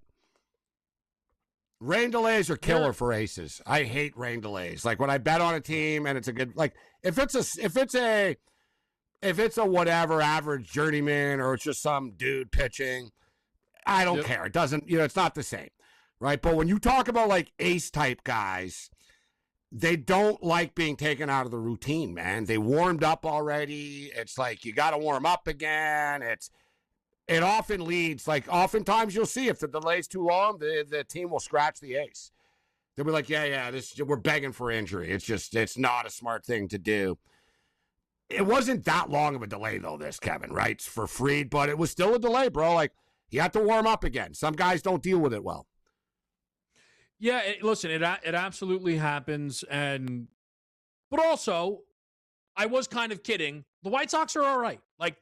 Rain delays are killer for aces. I hate rain delays. Like when I bet on a team and it's a good, like if it's a whatever average journeyman or it's just some dude pitching, I don't care. It doesn't, it's not the same, right? But when you talk about like ace type guys, they don't like being taken out of the routine, man. They warmed up already. It's like you got to warm up again. It often leads, like oftentimes you'll see if the delay's too long, the team will scratch the ace. They'll be like, we're begging for injury. It's not a smart thing to do. It wasn't that long of a delay, though, Kevin, right? It's for Fried, but it was still a delay, bro. Like, you have to warm up again. Some guys don't deal with it well. Yeah, listen, it absolutely happens. But also, I was kind of kidding. The White Sox are all right. Like,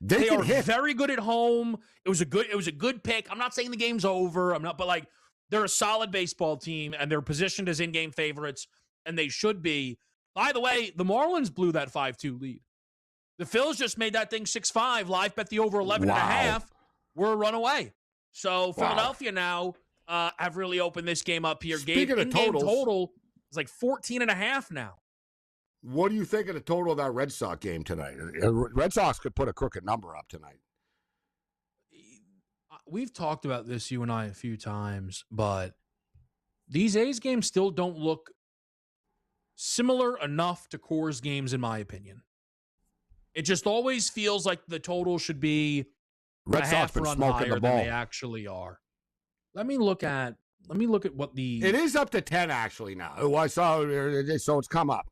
they are very good at home. It was a good pick. I'm not saying the game's over. But like They're a solid baseball team, and they're positioned as in-game favorites, and they should be. By the way, the Marlins blew that 5-2 lead. The Phils just made that thing 6-5. Live bet the over 11.5. We're a runaway. So Philadelphia now have really opened this game up here. Speaking of in-game totals, total is like 14.5 now. What do you think of the total of that Red Sox game tonight? Red Sox could put a crooked number up tonight. We've talked about this, you and I, a few times, but these A's games still don't look similar enough to Coors games, in my opinion. It just always feels like the total should be Red Sox been smoking the ball. Than they actually are. Let me look at what the... It is up to 10 actually now. So it's come up.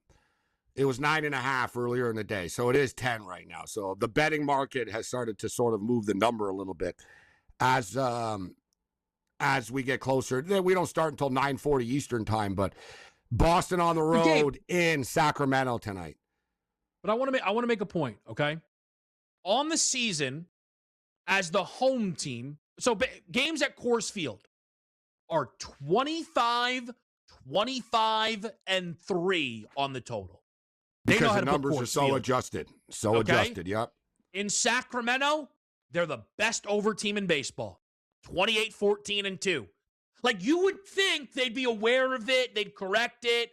It was 9.5 earlier in the day, so it is 10 right now. So the betting market has started to sort of move the number a little bit as we get closer. We don't start until 9:40 Eastern time, but Boston on the road in Sacramento tonight. But I want to make a point, okay? On the season, as the home team, so games at Coors Field are 25, 25, and 3 on the total. They because know how the to numbers put are so Field. adjusted. So adjusted, yep. In Sacramento, they're the best over team in baseball. 28, 14, and 2. Like, you would think they'd be aware of it. They'd correct it.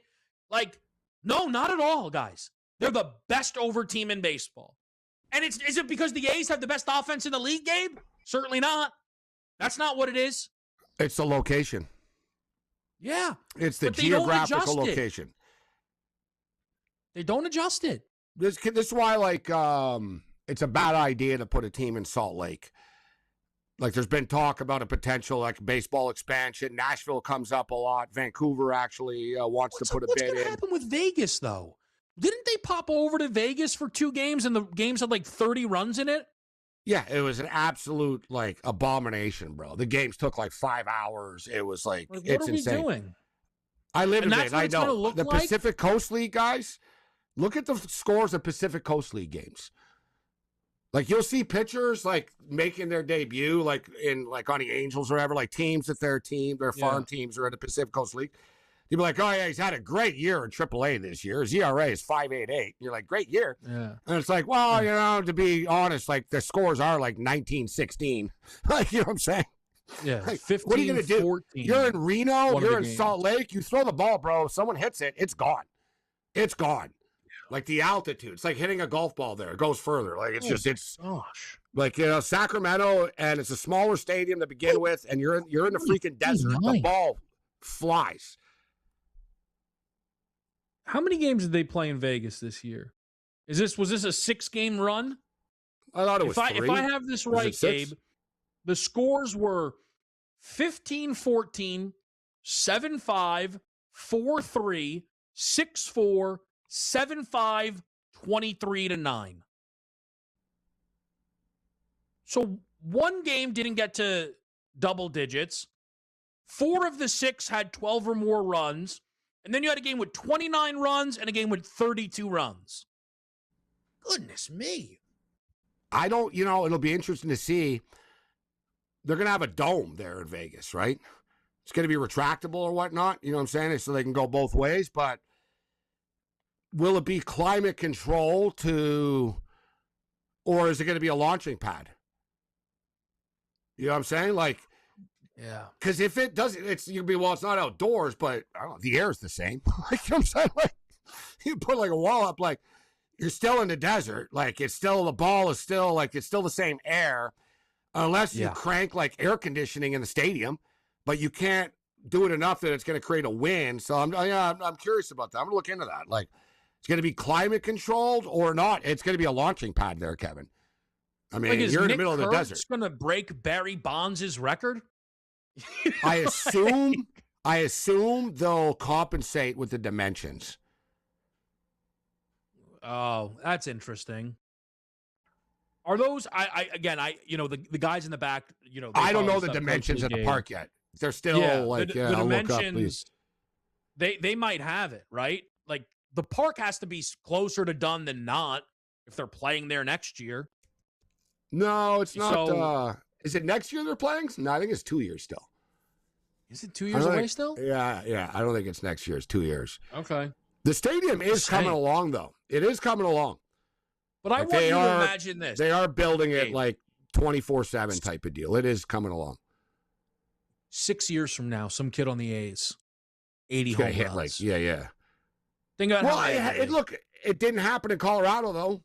Like, no, not at all, guys. They're the best over team in baseball. And is it because the A's have the best offense in the league, Gabe? Certainly not. That's not what it is. It's the location. Yeah. It's the geographical location. They don't adjust it. This is why, like, it's a bad idea to put a team in Salt Lake. Like, there's been talk about a potential, like, baseball expansion. Nashville comes up a lot. Vancouver actually wants to put a bid in. What's going to happen with Vegas, though? Didn't they pop over to Vegas for 2 games, and the games had, like, 30 runs in it? Yeah, it was an absolute, like, abomination, bro. The games took, like, 5 hours. It was, like it's insane. What are we doing? I live in Vegas. it. I know. The like? Pacific Coast League guys, look at the scores of Pacific Coast League games. Like, you'll see pitchers, like, making their debut, like, on the Angels or whatever, like, teams that their farm teams are in the Pacific Coast League. You'd be like, oh, yeah, he's had a great year in AAA this year. His ERA is 5.88. You're like, great year. Yeah. And it's like, well, you know, to be honest, like, the scores are, like, 19-16. Like, you know what I'm saying? Yeah, like, 15, what are you going to do? 14. You're in Reno. You're in Salt Lake. You throw the ball, bro. If someone hits it, it's gone. It's gone. Like, the altitude. It's like hitting a golf ball there. It goes further. Like, it's gosh. Like, you know, Sacramento, and it's a smaller stadium to begin with, and you're in the freaking desert. The ball flies. How many games did they play in Vegas this year? Was this a 6-game run? I thought it was 3. If I have this right, Gabe, the scores were 15-14, 7-5, 4-3, 6-4, 7-5, 23-9. So one game didn't get to double digits. 4 of the 6 had 12 or more runs. And then you had a game with 29 runs and a game with 32 runs. Goodness me. It'll be interesting to see. They're going to have a dome there in Vegas, right? It's going to be retractable or whatnot. You know what I'm saying? So they can go both ways. But will it be climate control or is it going to be a launching pad? You know what I'm saying? Like, yeah. Because if it doesn't, it's not outdoors, but I don't know, the air's the same. Like, you know what I'm saying? Like, you put like a wall up, like, you're still in the desert. Like, it's still, the ball is still, like, it's still the same air, unless you crank, like, air conditioning in the stadium, but you can't do it enough that it's going to create a wind. So I'm curious about that. I'm going to look into that. Like, it's going to be climate controlled or not. It's going to be a launching pad there, Kevin. I mean, like, you're in the middle of the desert. It's going to break Barry Bonds' record? I assume they'll compensate with the dimensions. Oh, that's interesting. Are those the guys in the back, I don't know the dimensions at the park yet. They're still the dimensions. They might have it, right? Like, the park has to be closer to done than not if they're playing there next year. No, it's not. Is it next year they're playing? No, I think it's 2 years still. Is it 2 years away still? Yeah. I don't think it's next year. It's 2 years. Okay. The stadium is coming along, though. It is coming along. But I want you to imagine this. They are building it like 24/7 type of deal. It is coming along. 6 years from now, some kid on the A's, 80 home runs. Yeah. Think about how look, it didn't happen in Colorado, though.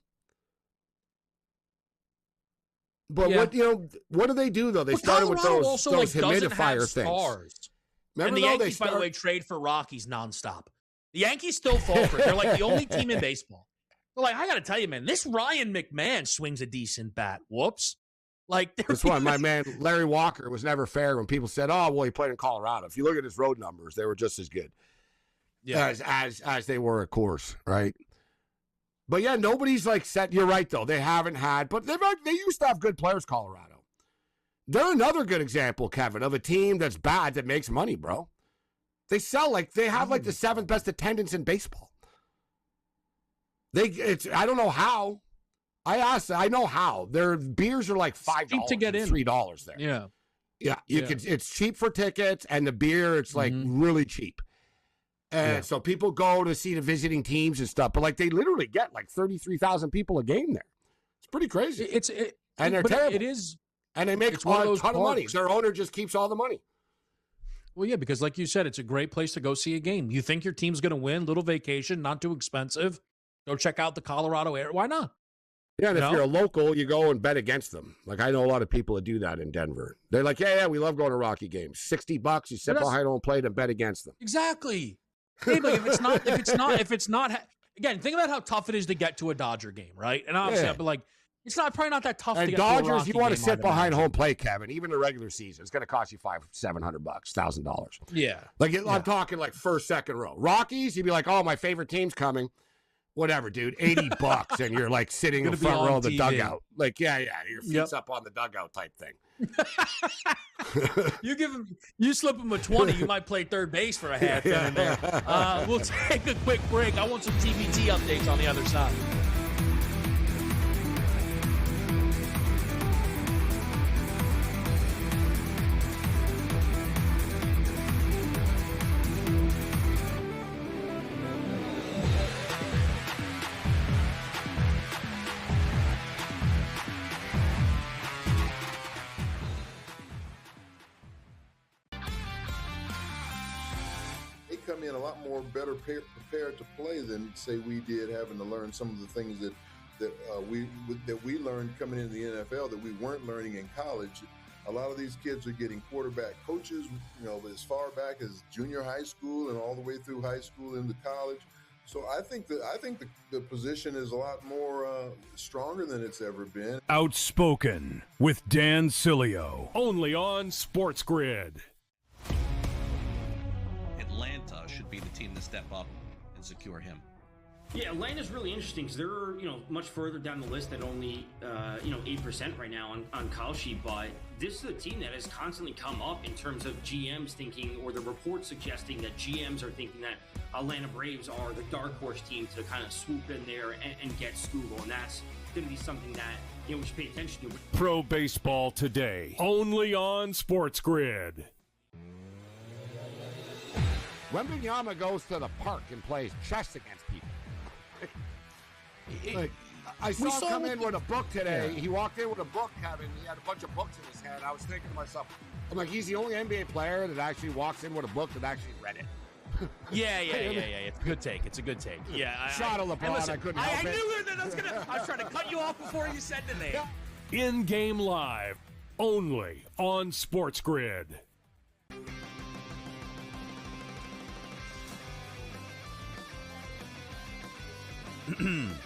But what do they do, though? They started with those humidifier things. Remember, and the Yankees, by the way, trade for Rockies nonstop. The Yankees still fall for it. They're like the only team in baseball. But like, I got to tell you, man, this Ryan McMahon swings a decent bat. Whoops. Like, that's why my man Larry Walker was never fair when people said, "Oh, well, he played in Colorado." If you look at his road numbers, they were just as good as they were, of course, right? But yeah, nobody's like set. You're right, though. They haven't had, but they used to have good players. Colorado. They're another good example, Kevin, of a team that's bad that makes money, bro. They have like the 7th best attendance in baseball. I don't know how. I know how. Their beers are like $5 to get in. $3 there. Yeah. It's cheap for tickets, and the beer it's like really cheap. And so people go to see the visiting teams and stuff, but like they literally get like 33,000 people a game there. It's pretty crazy. And they're terrible. It is, and they make a ton of money. Their owner just keeps all the money. Well, yeah, because like you said, it's a great place to go see a game. You think your team's going to win? Little vacation, not too expensive. Go check out the Colorado area. Why not? Yeah, and if you're a local, you go and bet against them. Like, I know a lot of people that do that in Denver. They're like, yeah, we love going to Rocky games. $60, you sit behind home plate and bet against them. Exactly. Hey, like, if it's not, again, think about how tough it is to get to a Dodger game, right? And obviously, I'd be like, it's probably not that tough to get Dodgers, to a Rocky you want to game, sit behind home plate, Kevin, even the regular season. It's going to cost you $700, $1,000. Yeah. I'm talking like first, second row. Rockies, you'd be like, oh, my favorite team's coming. Whatever, dude, $80, and you're like sitting in the front row of the dugout. Like, your feet's up on the dugout type thing. You slip him a 20, you might play third base for a half in there. We'll take a quick break. I want some TBT updates on the other side. Come in a lot more better prepared to play than say we did, having to learn some of the things that we learned coming into the NFL that we weren't learning in college. A lot of these kids are getting quarterback coaches, as far back as junior high school and all the way through high school into college. So I think the position is a lot more stronger than it's ever been. Outspoken with Dan Cilio, only on SportsGrid. Atlanta should be the team to step up and secure him. Yeah, Atlanta's really interesting because they're much further down the list than only 8% right now on Kalshi, but this is a team that has constantly come up in terms of GMs thinking, or the reports suggesting that GMs are thinking that Atlanta Braves are the dark horse team to kind of swoop in there and get Scoogle, and that's going to be something that we should pay attention to. Pro Baseball Today, only on SportsGrid. Wembanyama goes to the park and plays chess against people. I saw him come in with a book today. Yeah. He walked in with a book, Kevin. He had a bunch of books in his hand. I was thinking to myself, I'm like, he's the only NBA player that actually walks in with a book that actually read it. Yeah. It's a good take. Yeah. Shot of LeBron. Listen, I couldn't help it. I knew that I was trying to cut you off before you said the name. In-game live, only on SportsGrid.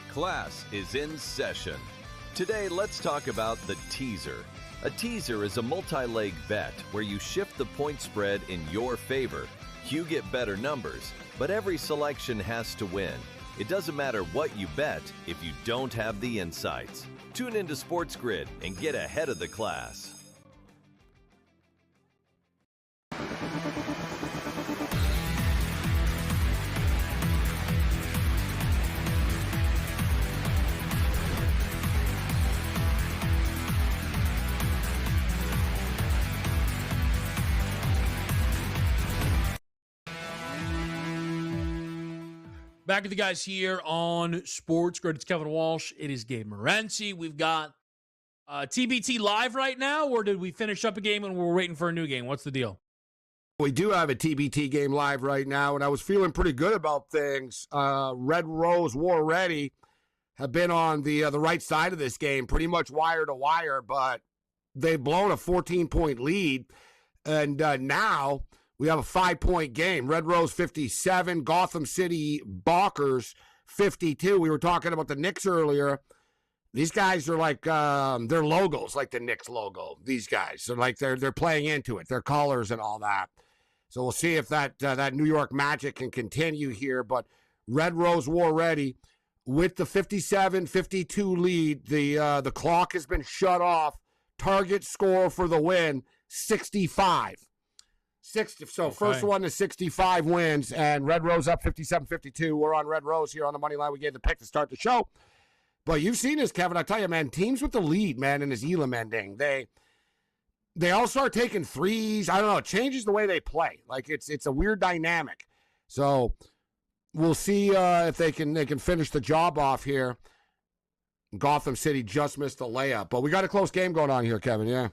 Class is in session. Today, let's talk about the teaser. A teaser is a multi-leg bet where you shift the point spread in your favor. You get better numbers, but every selection has to win. It doesn't matter what you bet if you don't have the insights. Tune into SportsGrid and get ahead of the class. Back with the guys here on SportsGrid. It's Kevin Walsh. It is Gabe Morency. We've got TBT live right now, or did we finish up a game and we're waiting for a new game? What's the deal? We do have a TBT game live right now, and I was feeling pretty good about things. Red Rose War Ready have been on the right side of this game, pretty much wire to wire, but they've blown a 14-point lead, and now we have a 5-point game. Red Rose 57, Gotham City Balkers 52. We were talking about the Knicks earlier. These guys are like their logos, like the Knicks logo. These guys, so like they're playing into it, their colors and all that. So we'll see if that New York magic can continue here. But Red Rose War Ready with the 57-52 lead. The clock has been shut off. Target score for the win 65. 60. So okay. First one to 65 wins, and Red Rose up 57-52. We're on Red Rose here on the money line. We gave the pick to start the show. But you've seen this, Kevin. I tell you, man, teams with the lead, man, in this Elam ending, they all start taking threes. I don't know. It changes the way they play. Like it's a weird dynamic. So we'll see if they can finish the job off here. Gotham City just missed the layup, but we got a close game going on here, Kevin. Yeah,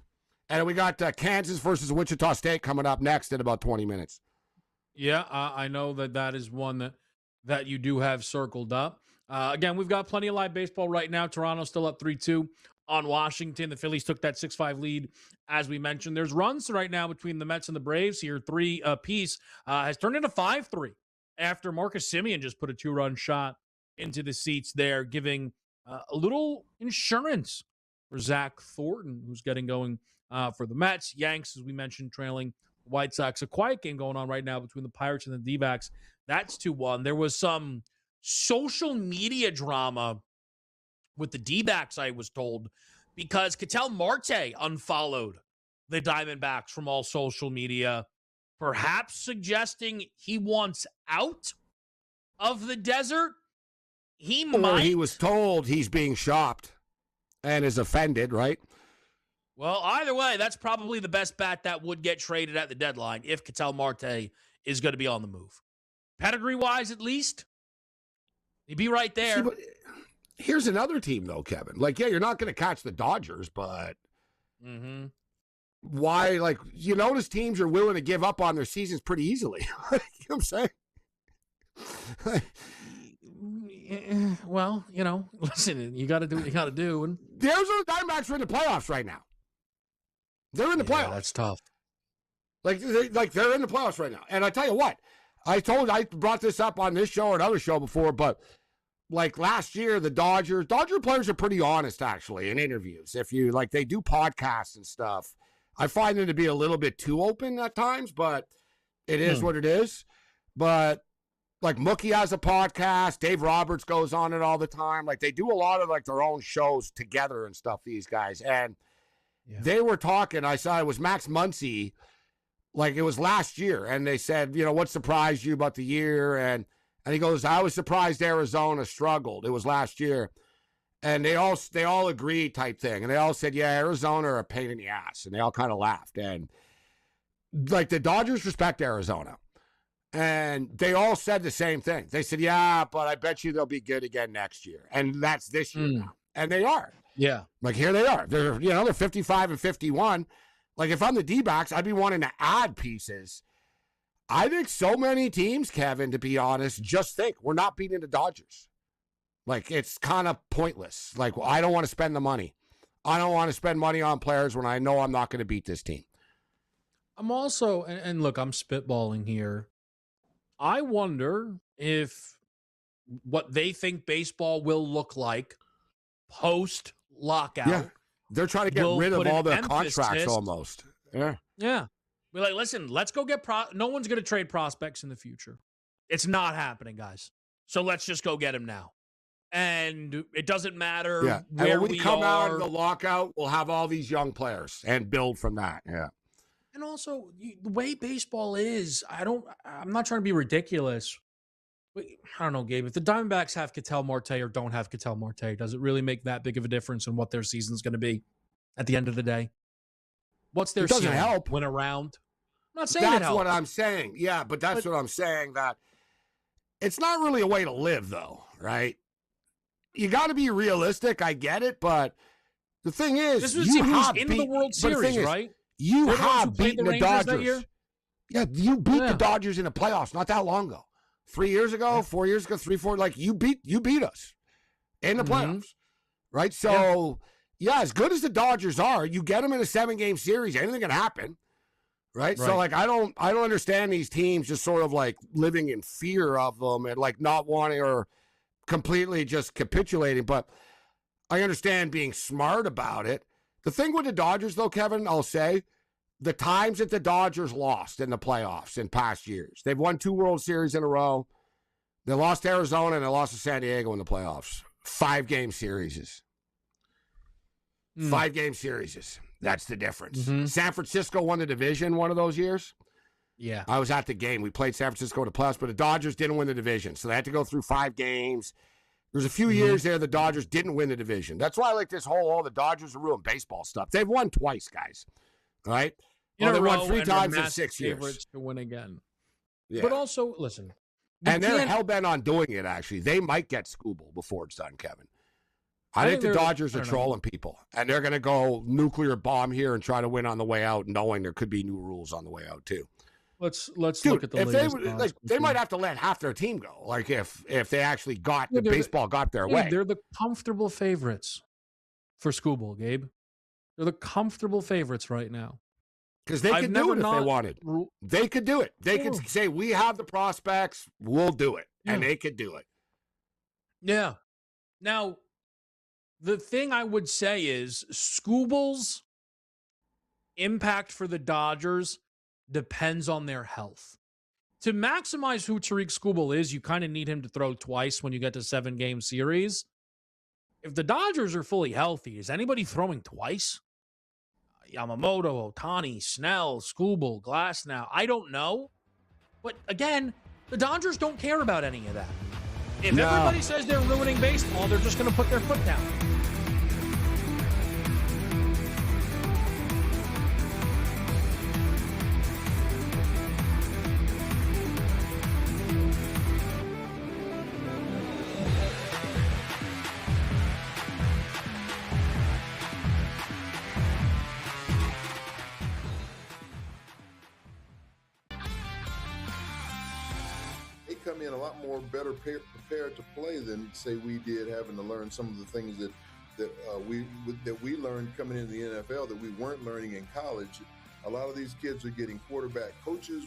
and we got Kansas versus Wichita State coming up next in about 20 minutes. Yeah, I know that is one that you do have circled up. Again, we've got plenty of live baseball right now. Toronto still up 3-2 on Washington. The Phillies took that 6-5 lead, as we mentioned. There's runs right now between the Mets and the Braves here. 3 apiece has turned into 5-3 after Marcus Semien just put a 2-run shot into the seats there, giving a little insurance for Zach Thornton, who's getting going for the Mets. Yanks, as we mentioned, trailing the White Sox. A quiet game going on right now between the Pirates and the D-backs. That's 2-1. There was some social media drama with the D-backs, I was told, because Ketel Marte unfollowed the Diamondbacks from all social media, perhaps suggesting he wants out of the desert. Or he was told he's being shopped and is offended, right? Well, either way, that's probably the best bat that would get traded at the deadline if Ketel Marte is going to be on the move. Pedigree-wise, at least, he'd be right there. See, but here's another team, though, Kevin. Like, yeah, you're not going to catch the Dodgers, but why? Like, you notice teams are willing to give up on their seasons pretty easily. You know what I'm saying? Well, listen, you got to do what you got to do. And the Arizona Diamondbacks are in the playoffs right now. They're in the playoffs. That's tough. They're in the playoffs right now. And I tell you what, I brought this up on this show or another show before, but like last year, the Dodger players are pretty honest, actually, in interviews. If you they do podcasts and stuff. I find them to be a little bit too open at times, but it is what it is. But like Mookie has a podcast, Dave Roberts goes on it all the time. Like they do a lot of their own shows together and stuff, these guys. And they were talking, I saw it was Max Muncy, it was last year. And they said, what surprised you about the year? And he goes, I was surprised Arizona struggled. It was last year. And they all agreed type thing. And they all said, yeah, Arizona are a pain in the ass. And they all kind of laughed. And the Dodgers respect Arizona. And they all said the same thing. They said, yeah, but I bet you they'll be good again next year. And that's this year now. And they are. Yeah. Here they are. They're 55 and 51. If I'm the D-backs, I'd be wanting to add pieces. I think so many teams, Kevin, to be honest, just think we're not beating the Dodgers. It's kind of pointless. I don't want to spend the money. I don't want to spend money on players when I know I'm not going to beat this team. I'm also, and look, I'm spitballing here. I wonder if what they think baseball will look like post-lockout. Yeah, they're trying to get rid of all their contracts almost. Yeah. Yeah. We're like, listen, let's go get no one's going to trade prospects in the future. It's not happening, guys. So let's just go get them now. And it doesn't matter where and when we come are. Out of the lockout, we'll have all these young players and build from that. Yeah. And also, the way baseball is, I'm not trying to be ridiculous. But I don't know, Gabe. If the Diamondbacks have Ketel Marte or don't have Ketel Marte, does it really make that big of a difference in what their season's going to be at the end of the day? What's their season? It doesn't help. Win around? I'm not saying that's what I'm saying. Yeah, but that's what I'm saying. That it's not really a way to live, though, right? You got to be realistic. I get it, but the thing is, this was who's in the World Series, right? You have beaten the Dodgers. That year? Yeah, you beat the Dodgers in the playoffs not that long ago. 3 years ago, 4 years ago, 3, 4. Like you beat us in the playoffs, right? So as good as the Dodgers are, you get them in a 7-game series, anything can happen, right? So like I don't understand these teams just sort of like living in fear of them and like not wanting or completely just capitulating. But I understand being smart about it. The thing with the Dodgers, though, Kevin, I'll say, the times that the Dodgers lost in the playoffs in past years, they've won 2 World Series in a row. They lost to Arizona and they lost to San Diego in the playoffs. 5-game series. 5-game series. That's the difference. San Francisco won the division one of those years. Yeah. I was at the game. We played San Francisco in the playoffs, but the Dodgers didn't win the division. So they had to go through 5 games. There was a few years there the Dodgers didn't win the division. That's why I like this whole, the Dodgers are ruined baseball stuff. They've won twice, guys. All right? They won 3 times in 6 years. To win again. Yeah. But also, listen. And they're hell-bent on doing it, actually. They might get Scooble before it's done, Kevin. I think the Dodgers are trolling people, and they're going to go nuclear bomb here and try to win on the way out, knowing there could be new rules on the way out, too. Let's look at the latest. They might have to let half their team go, like if they actually got the baseball got their way. They're the comfortable favorites for Scooble, Gabe. They're the comfortable favorites right now. Because they could do it if they wanted. They could do it. They could say, we have the prospects, we'll do it. And they could do it. Yeah. Now, the thing I would say is Scooble's impact for the Dodgers depends on their health. To maximize who Tariq Skubal is, you kind of need him to throw twice when you get to 7-game series. If the Dodgers are fully healthy, is anybody throwing twice? Yamamoto, Ohtani, Snell, Skubal, Glasnow. I don't know. But again, the Dodgers don't care about any of that. If everybody says they're ruining baseball, they're just going to put their foot down. Come in a lot more better prepared to play than say we did, having to learn some of the things that we learned coming into the NFL that we weren't learning in college. A lot of these kids are getting quarterback coaches,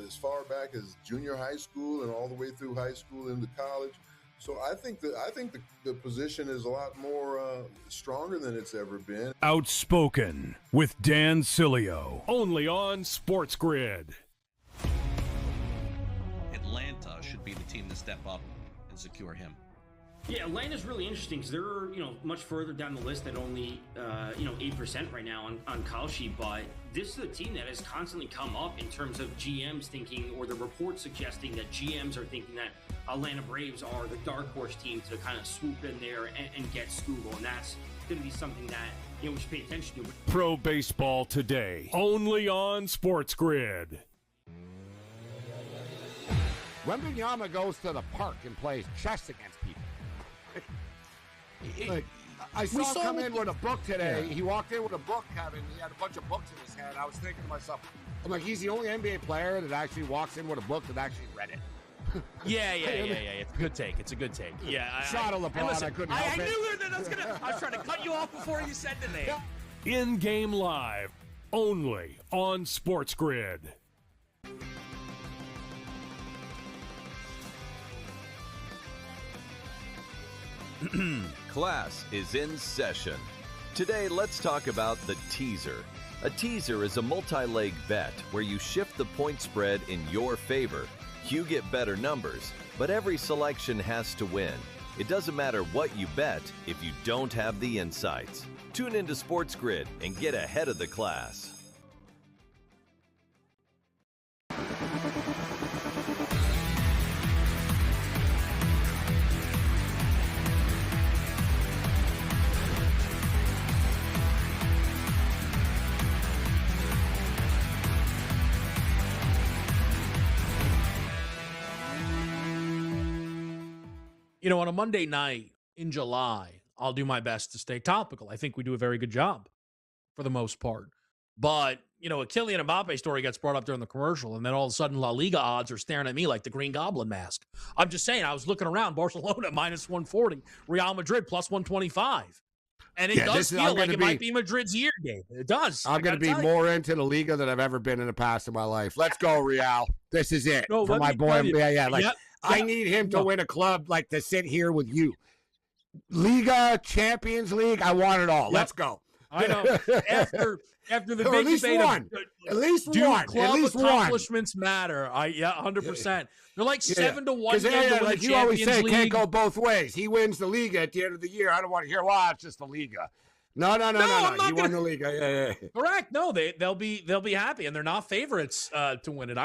as far back as junior high school and all the way through high school into college. So I think the position is a lot more stronger than it's ever been. Outspoken with Dan Cilio, only on SportsGrid. Atlanta should be the team to step up and secure him. Yeah, Atlanta's really interesting because they're, much further down the list than only, 8% right now on Kalshi. But this is a team that has constantly come up in terms of GMs thinking, or the reports suggesting that GMs are thinking that Atlanta Braves are the dark horse team to kind of swoop in there and get Skubal. And that's going to be something that, we should pay attention to. Pro Baseball Today, only on SportsGrid. Wembanyama goes to the park and plays chess against people. I saw him come in with a book today. Yeah. He walked in with a book, Kevin. He had a bunch of books in his hand. I was thinking to myself, I'm like, he's the only NBA player that actually walks in with a book that actually read it. Yeah. It's a good take. Yeah. Shot of LeBron. I couldn't help it. I knew that I was trying to cut you off before you said the name. In-game live, only on SportsGrid. Class is in session. Today, let's talk about the teaser. A teaser is a multi-leg bet where you shift the point spread in your favor. You get better numbers, but every selection has to win. It doesn't matter what you bet if you don't have the insights. Tune into SportsGrid and get ahead of the class. On a Monday night in July, I'll do my best to stay topical. I think we do a very good job for the most part. But, a Kylian Mbappe story gets brought up during the commercial, and then all of a sudden La Liga odds are staring at me like the Green Goblin mask. I'm just saying, I was looking around, Barcelona minus 140, Real Madrid plus 125. And it does feel like it might be Madrid's year, Gabe. It does. I'm going to be more into the Liga than I've ever been in the past in my life. Let's go, Real. This is it for my boy. I need him to win a club, to sit here with you. Liga, Champions League, I want it all. Yep. Let's go. I know. After the big debate at least one. Club accomplishments matter. 100%. They're like 7-1 to win the you always say, League. Can't go both ways. He wins the Liga at the end of the year. I don't want to hear, it's just the Liga. No. He won the Liga. Yeah. Correct. No, they'll be happy, and they're not favorites to win it.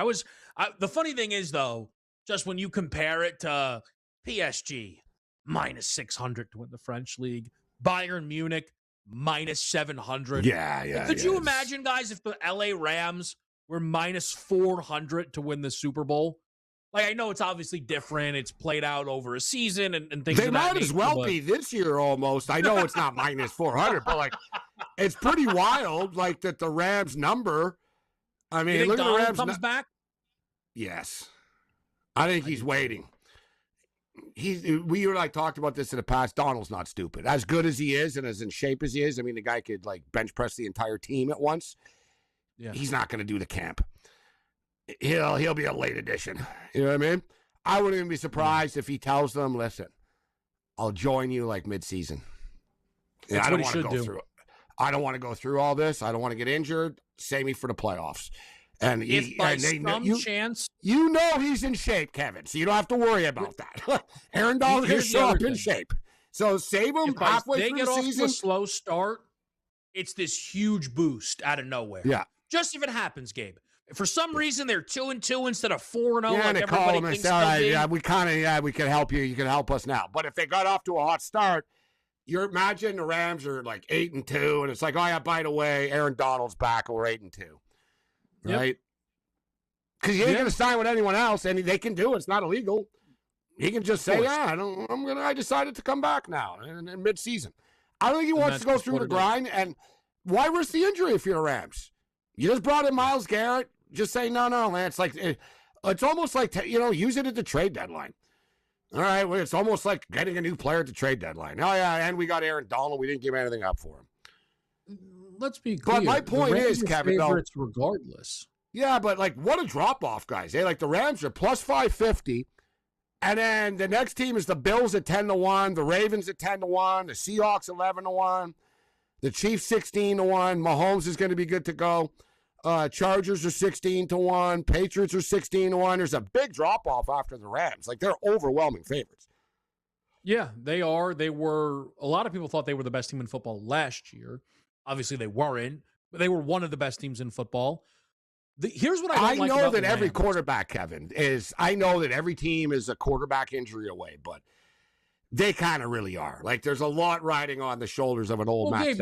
The funny thing is, though, just when you compare it to PSG minus 600 to win the French league, Bayern Munich minus 700. Yeah. Could you imagine, guys, if the LA Rams were minus 400 to win the Super Bowl? I know it's obviously different. It's played out over a season and things. They might as well be this year almost. I know it's not minus 400, but it's pretty wild. That the Rams number. I mean, you think look Donald at the Rams comes back. Yes, I think he's waiting. We talked about this in the past. Donald's not stupid. As good as he is and as in shape as he is, I mean, the guy could bench press the entire team at once. Yeah. He's not going to do the camp. He'll be a late addition. You know what I mean? I wouldn't even be surprised if he tells them, "Listen, I'll join you mid-season." I don't want to go through it. I don't want to go through all this. I don't want to get injured. Save me for the playoffs. And chance, he's in shape, Kevin. So you don't have to worry about that. Aaron Donald's going to show up in shape. So save him halfway through the season. They get off to a slow start. It's this huge boost out of nowhere. Yeah. Just if it happens, Gabe. If for some reason they're 2-2 instead of 4-0, yeah, like they call them and say, all right, we can help you. You can help us now. But if they got off to a hot start, you imagine the Rams are 8-2, and it's by the way, Aaron Donald's back, and we're 8-2. Right? Because he ain't going to sign with anyone else, and they can do it. It's not illegal. He can just say, I decided to come back now in mid-season. I don't think he wants to go through the grind. And why risk the injury if you're the Rams? You just brought in Myles Garrett. Just say, no, man. It's almost use it at the trade deadline. All right, well, it's almost like getting a new player at the trade deadline. Oh, yeah, and we got Aaron Donald. We didn't give anything up for him. Let's be clear. But my point is, Kevin, favorites regardless. Yeah, but what a drop-off, guys. The Rams are plus 550, and then the next team is the Bills at 10-1, the Ravens at 10-1, the Seahawks 11-1, the Chiefs 16-1, Mahomes is going to be good to go. Chargers are 16-1, Patriots are 16-1. There's a big drop-off after the Rams. They're overwhelming favorites. Yeah, they are. A lot of people thought they were the best team in football last year. Obviously, they weren't, but they were one of the best teams in football. Here's what I know that every quarterback, Kevin, I know that every team is a quarterback injury away, but they kind of really are. There's a lot riding on the shoulders of an old Matt Stafford.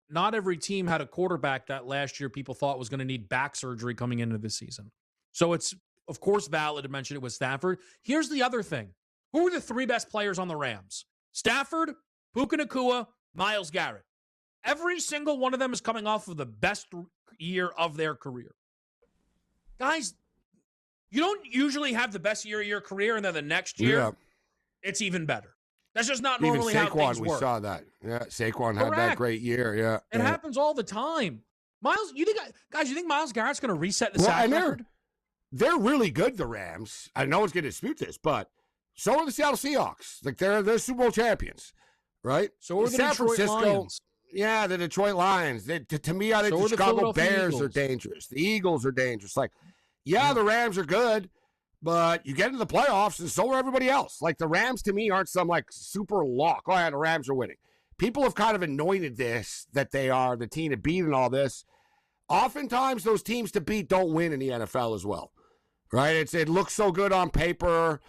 Not every team had a quarterback that last year people thought was going to need back surgery coming into this season. So it's, of course, valid to mention it with Stafford. Here's the other thing. Who are the three best players on the Rams? Stafford, Puka Nacua, Myles Garrett. Every single one of them is coming off of the best year of their career. Guys, you don't usually have the best year of your career, and then the next year, it's even better. That's just not normally how things work. We saw that. Yeah, Saquon had that great year. Yeah, it happens all the time. Myles, you think Myles Garrett's going to reset the sack record? They're really good, the Rams. I know it's going to dispute this, but so are the Seattle Seahawks. They're Super Bowl champions, right? So are the Detroit Lions. Yeah, the Detroit Lions. To me, I think the Chicago Bears are dangerous. The Eagles are dangerous. The Rams are good, but you get into the playoffs, and so are everybody else. The Rams, to me, aren't some, super lock. Oh, yeah, the Rams are winning. People have kind of anointed this, that they are the team to beat and all this. Oftentimes, those teams to beat don't win in the NFL as well, right? It looks so good on paper.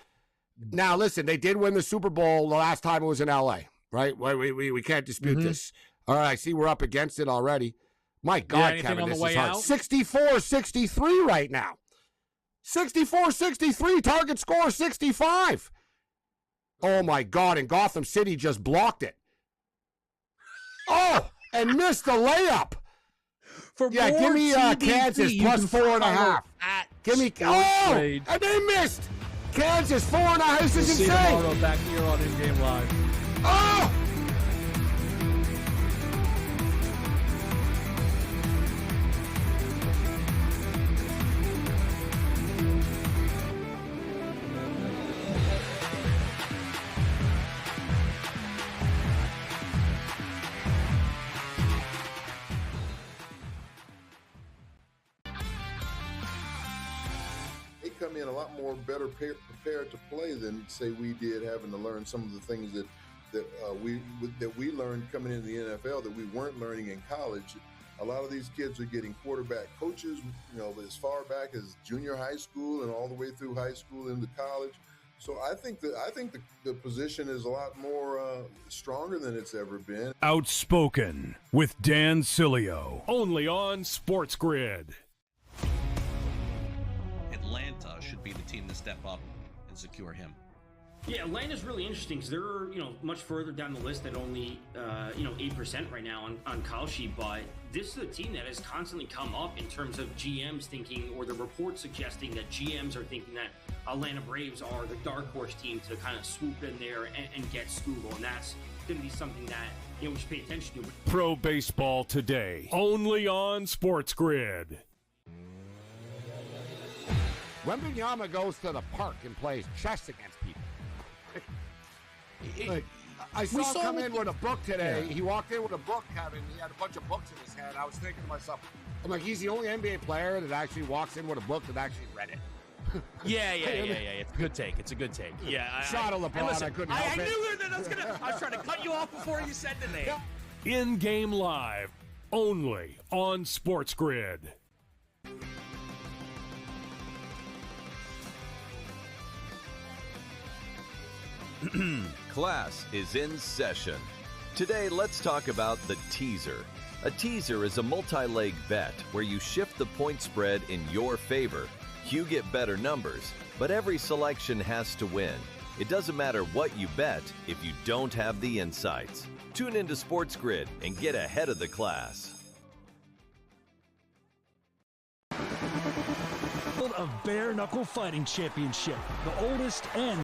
Now, listen, they did win the Super Bowl the last time it was in L.A., right? We can't dispute this. All right, I see we're up against it already. My God, Kevin, this is hard. 64-63 right now. 64-63, target score 65. Oh, my God, and Gotham City just blocked it. Oh, and missed the layup. For Yeah, give me Kansas plus 4.5. Give me, Grade. And they missed. Kansas 4.5. This is See you insane. tomorrow back here on In Game Live. Oh! They come in a lot more better prepared to play than say we did, having to learn some of the things that we learned coming into the NFL that we weren't learning in college. A lot of these kids are getting quarterback coaches, as far back as junior high school and all the way through high school into college. So I think the position is a lot more stronger than it's ever been. Outspoken with Dan Cilio. Only on SportsGrid. Atlanta should be the team to step up and secure him. Yeah, Atlanta's really interesting because they're, much further down the list at only, 8% right now on Kalshi, but this is a team that has constantly come up in terms of GMs thinking, or the reports suggesting that GMs are thinking that Atlanta Braves are the dark horse team to kind of swoop in there and get Scoogle, and that's going to be something that, we should pay attention to. Pro Baseball Today. Only on SportsGrid. Wembanyama goes to the park and plays chess against people. I saw him come in with a book today. Yeah. He walked in with a book, Kevin. He had a bunch of books in his hand. I was thinking to myself, I'm like, he's the only NBA player that actually walks in with a book that actually read it. Yeah. It's a good take. It's a good take. Yeah. Shot of LeBron. Listen, I couldn't help it. I knew that I was trying to cut you off before you said the name. In Game Live. Only on SportsGrid. Class is in session. Today, let's talk about the teaser. A teaser is a multi-leg bet where you shift the point spread in your favor. You get better numbers, but every selection has to win. It doesn't matter what you bet if you don't have the insights. Tune into SportsGrid and get ahead of the class. A bare knuckle fighting championship, the oldest and